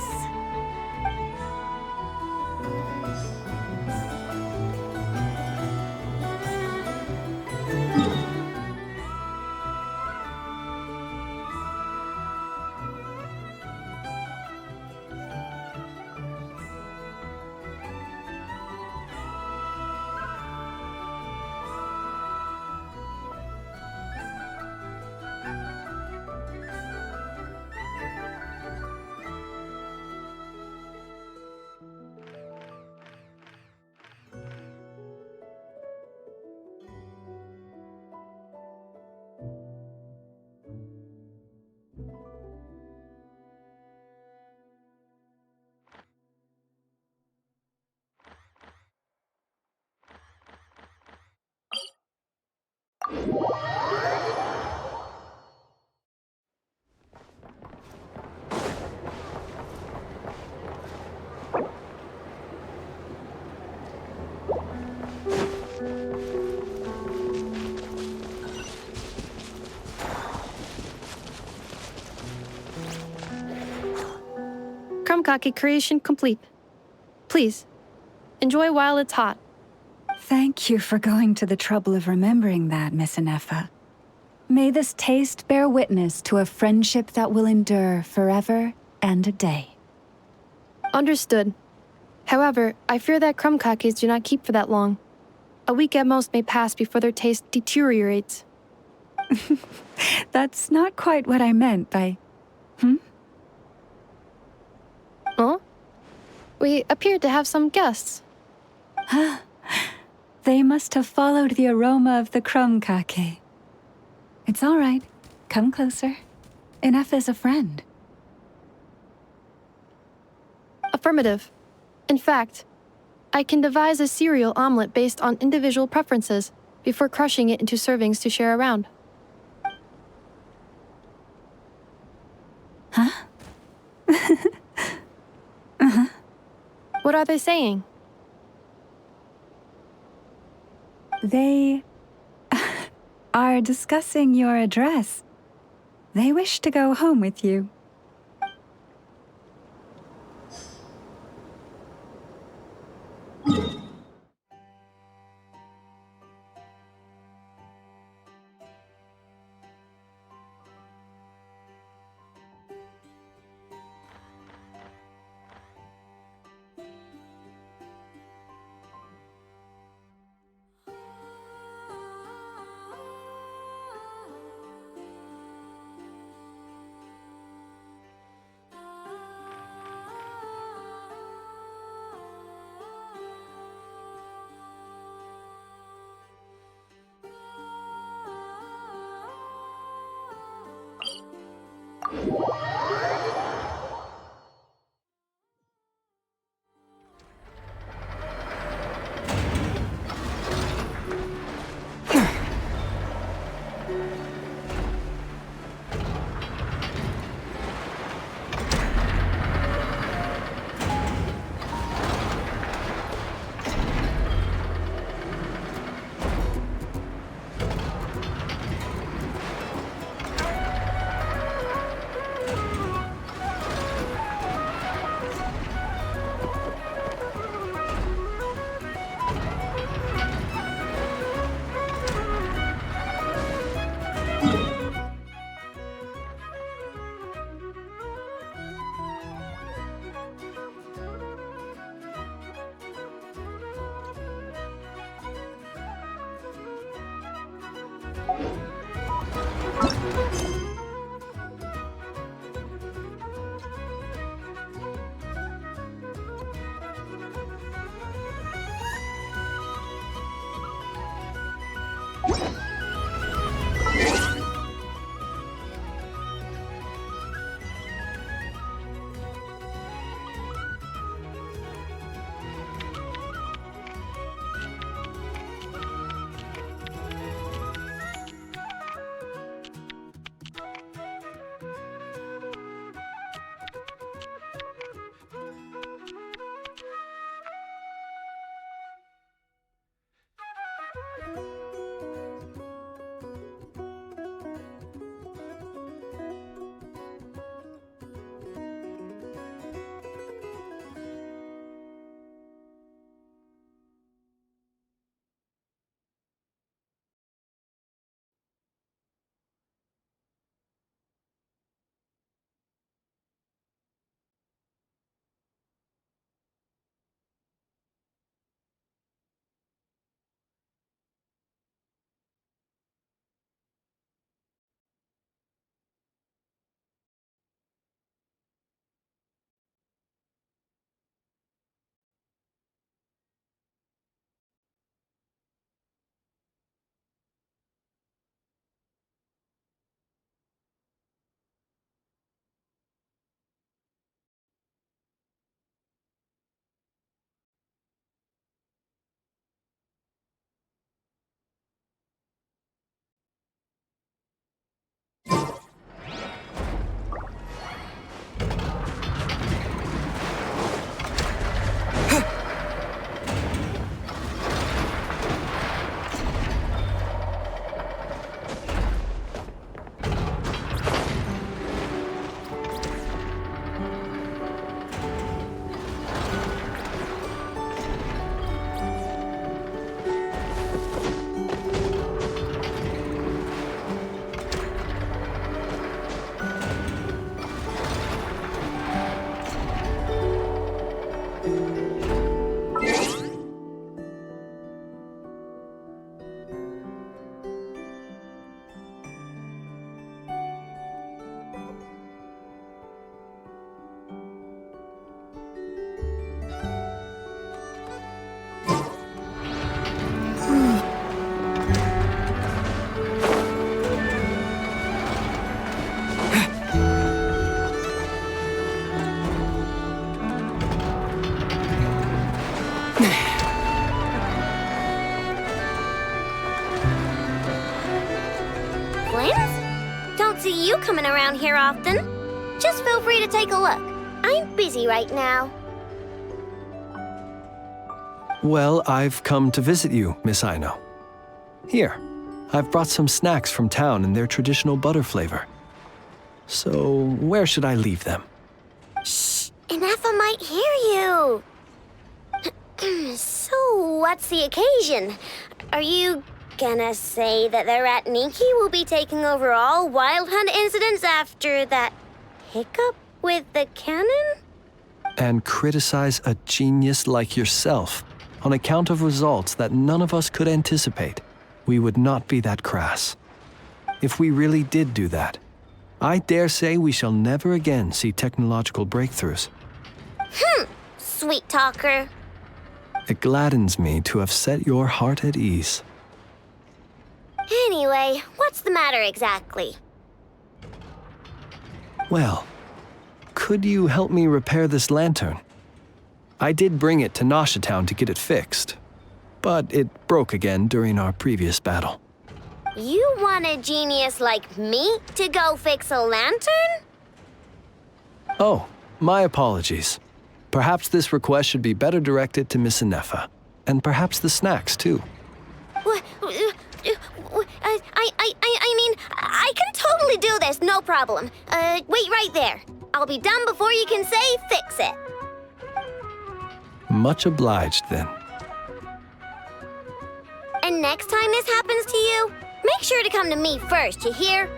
Krumkake creation complete. Please, enjoy while it's hot. Thank you for going to the trouble of remembering that, Miss Anefa. May this taste bear witness to a friendship that will endure forever and a day. Understood. However, I fear that krumkakes do not keep for that long. A week at most may pass before their taste deteriorates. That's not quite what I meant by... Huh? We appeared to have some guests. They must have followed the aroma of the krumkake. It's all right. Come closer. Enough is a friend. Affirmative. In fact, I can devise a cereal omelet based on individual preferences before crushing it into servings to share around. Huh? What are they saying? They are discussing your address. They wish to go home with you. you coming around here often. Just feel free to take a look. I'm busy right now. Well, I've come to visit you, Miss Aino. Here, I've brought some snacks from town in their traditional butter flavor. So, where should I leave them? Shh! Inefa might hear you! So, what's the occasion? Are you gonna say that the Rat Niki will be taking over all Wild Hunt incidents after that hiccup with the cannon? And criticize a genius like yourself on account of results that none of us could anticipate. We would not be that crass. If we really did do that, I dare say we shall never again see technological breakthroughs. Sweet talker. It gladdens me to have set your heart at ease. Anyway, what's the matter exactly? Well, could you help me repair this lantern? I did bring it to Nasha Town to get it fixed, but it broke again during our previous battle. You want a genius like me to go fix a lantern? Oh, my apologies. Perhaps this request should be better directed to Miss Inefa, and perhaps the snacks too. What? I mean, I can totally do this, no problem. Wait right there. I'll be done before you can say fix it. Much obliged, then. And next time this happens to you, make sure to come to me first, you hear?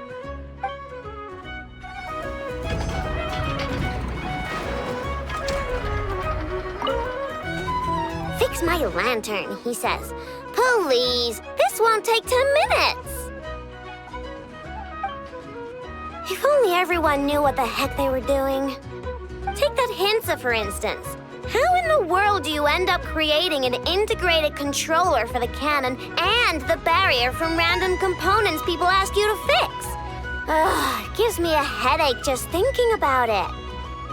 Fix my lantern, he says. Please, this won't take 10 minutes. If only everyone knew what the heck they were doing. Take that Hinsa, for instance. How in the world do you end up creating an integrated controller for the cannon and the barrier from random components people ask you to fix? Ugh, it gives me a headache just thinking about it.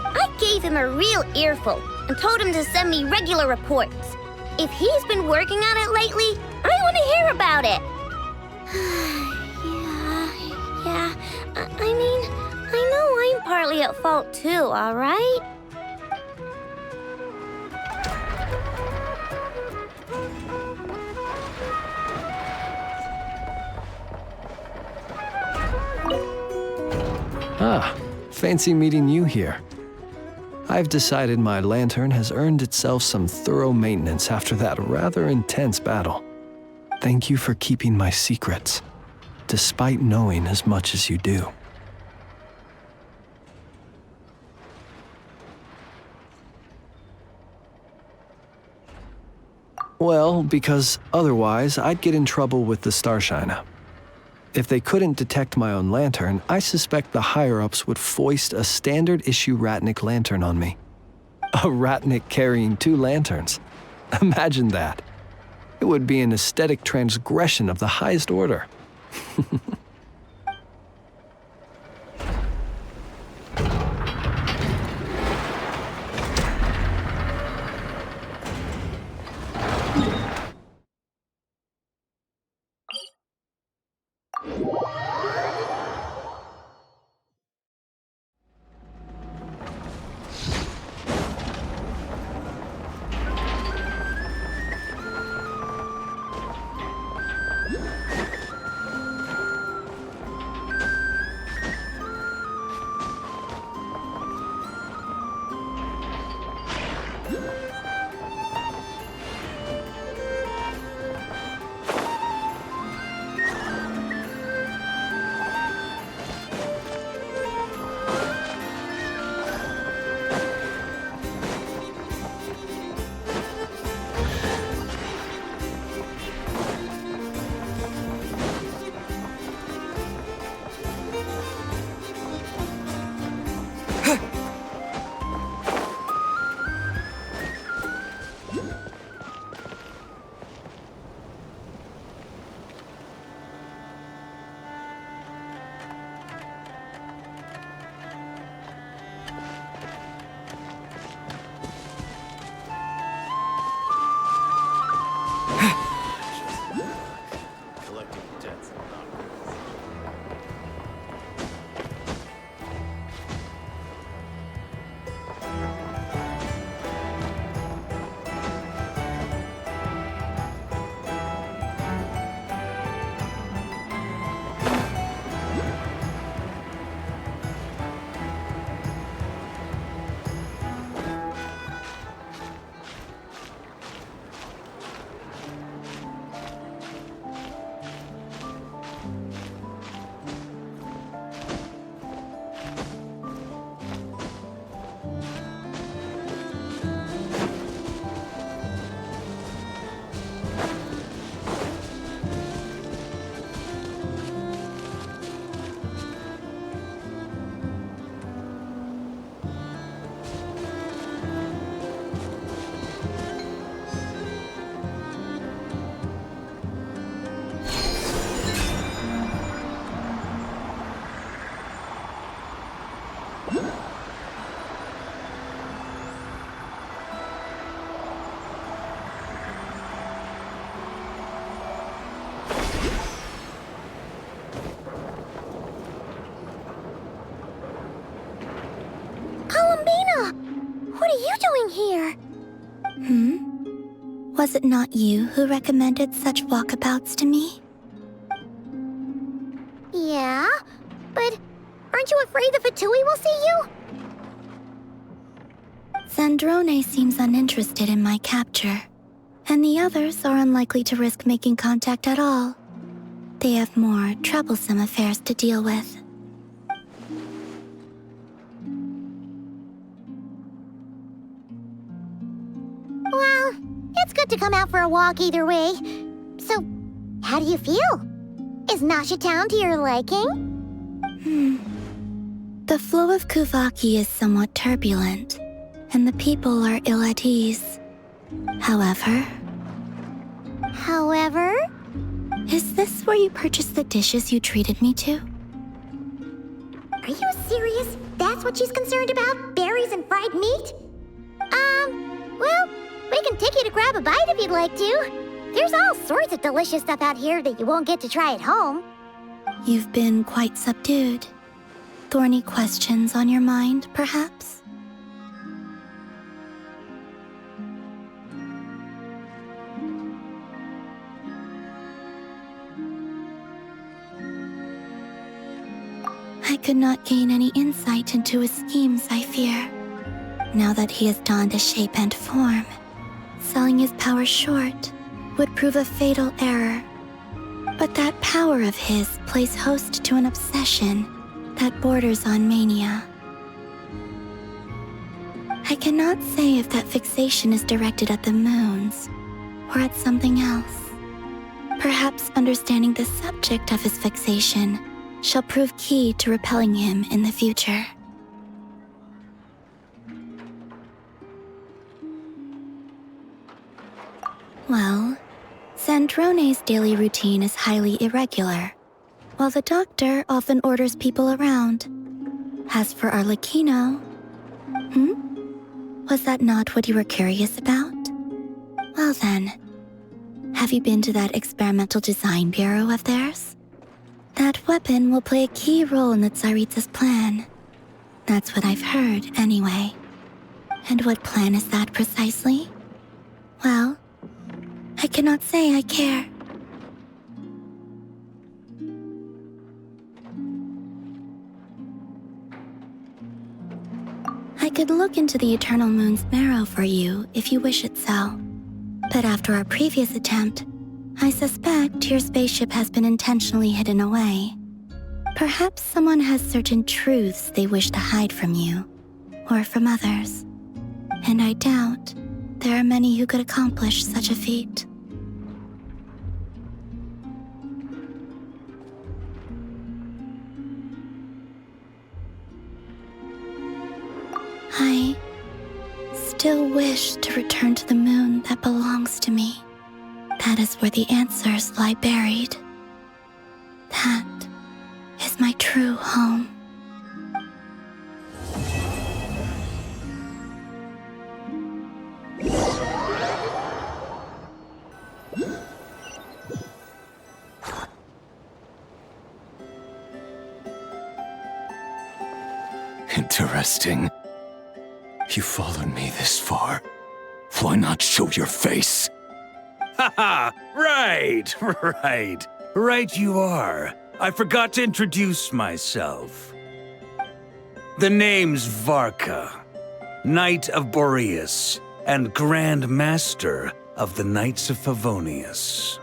I gave him a real earful and told him to send me regular reports. If he's been working on it lately, I want to hear about it. Yeah. I mean, I know I'm partly at fault too, all right? Ah, fancy meeting you here. I've decided my lantern has earned itself some thorough maintenance after that rather intense battle. Thank you for keeping my secrets, despite knowing as much as you do. Well, because otherwise I'd get in trouble with the Starshiner. If they couldn't detect my own lantern, I suspect the higher-ups would foist a standard-issue Ratnik lantern on me. A Ratnik carrying 2 lanterns. Imagine that. It would be an aesthetic transgression of the highest order. Was it not you who recommended such walkabouts to me? Yeah, but aren't you afraid the Fatui will see you? Zandrone seems uninterested in my capture, and the others are unlikely to risk making contact at all. They have more troublesome affairs to deal with. Well, it's good to come out for a walk either way. So, how do you feel? Is Nasha Town to your liking? The flow of Kuvaki is somewhat turbulent, and the people are ill at ease. However... Is this where you purchased the dishes you treated me to? Are you serious? That's what she's concerned about? Berries and fried meat? Well, we can take you to grab a bite if you'd like to. There's all sorts of delicious stuff out here that you won't get to try at home. You've been quite subdued. Thorny questions on your mind, perhaps? I could not gain any insight into his schemes, I fear. Now that he has donned a shape and form, selling his power short would prove a fatal error. But that power of his plays host to an obsession that borders on mania. I cannot say if that fixation is directed at the moons or at something else. Perhaps understanding the subject of his fixation shall prove key to repelling him in the future. Well, Zandrone's daily routine is highly irregular, while the doctor often orders people around. As for Arlecchino... Was that not what you were curious about? Well then, have you been to that experimental design bureau of theirs? That weapon will play a key role in the Tsaritsa's plan. That's what I've heard, anyway. And what plan is that precisely? Well, I cannot say I care. I could look into the Eternal Moon's marrow for you if you wish it so. But after our previous attempt, I suspect your spaceship has been intentionally hidden away. Perhaps someone has certain truths they wish to hide from you, or from others. And I doubt there are many who could accomplish such a feat. I still wish to return to the moon that belongs to me. That is where the answers lie buried. That is my true home. Interesting. You followed me this far. Why not show your face? Haha! Right you are. I forgot to introduce myself. The name's Varka, Knight of Boreas, and Grand Master of the Knights of Favonius.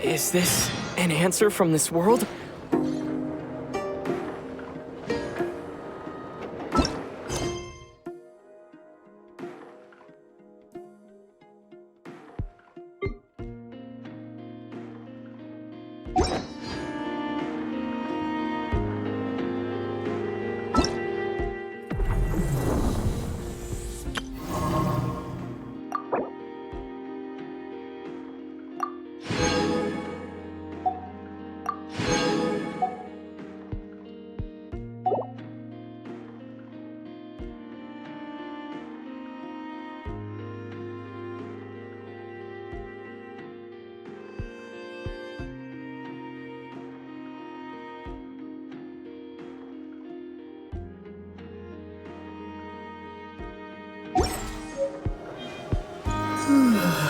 Is this an answer from this world?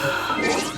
Huh?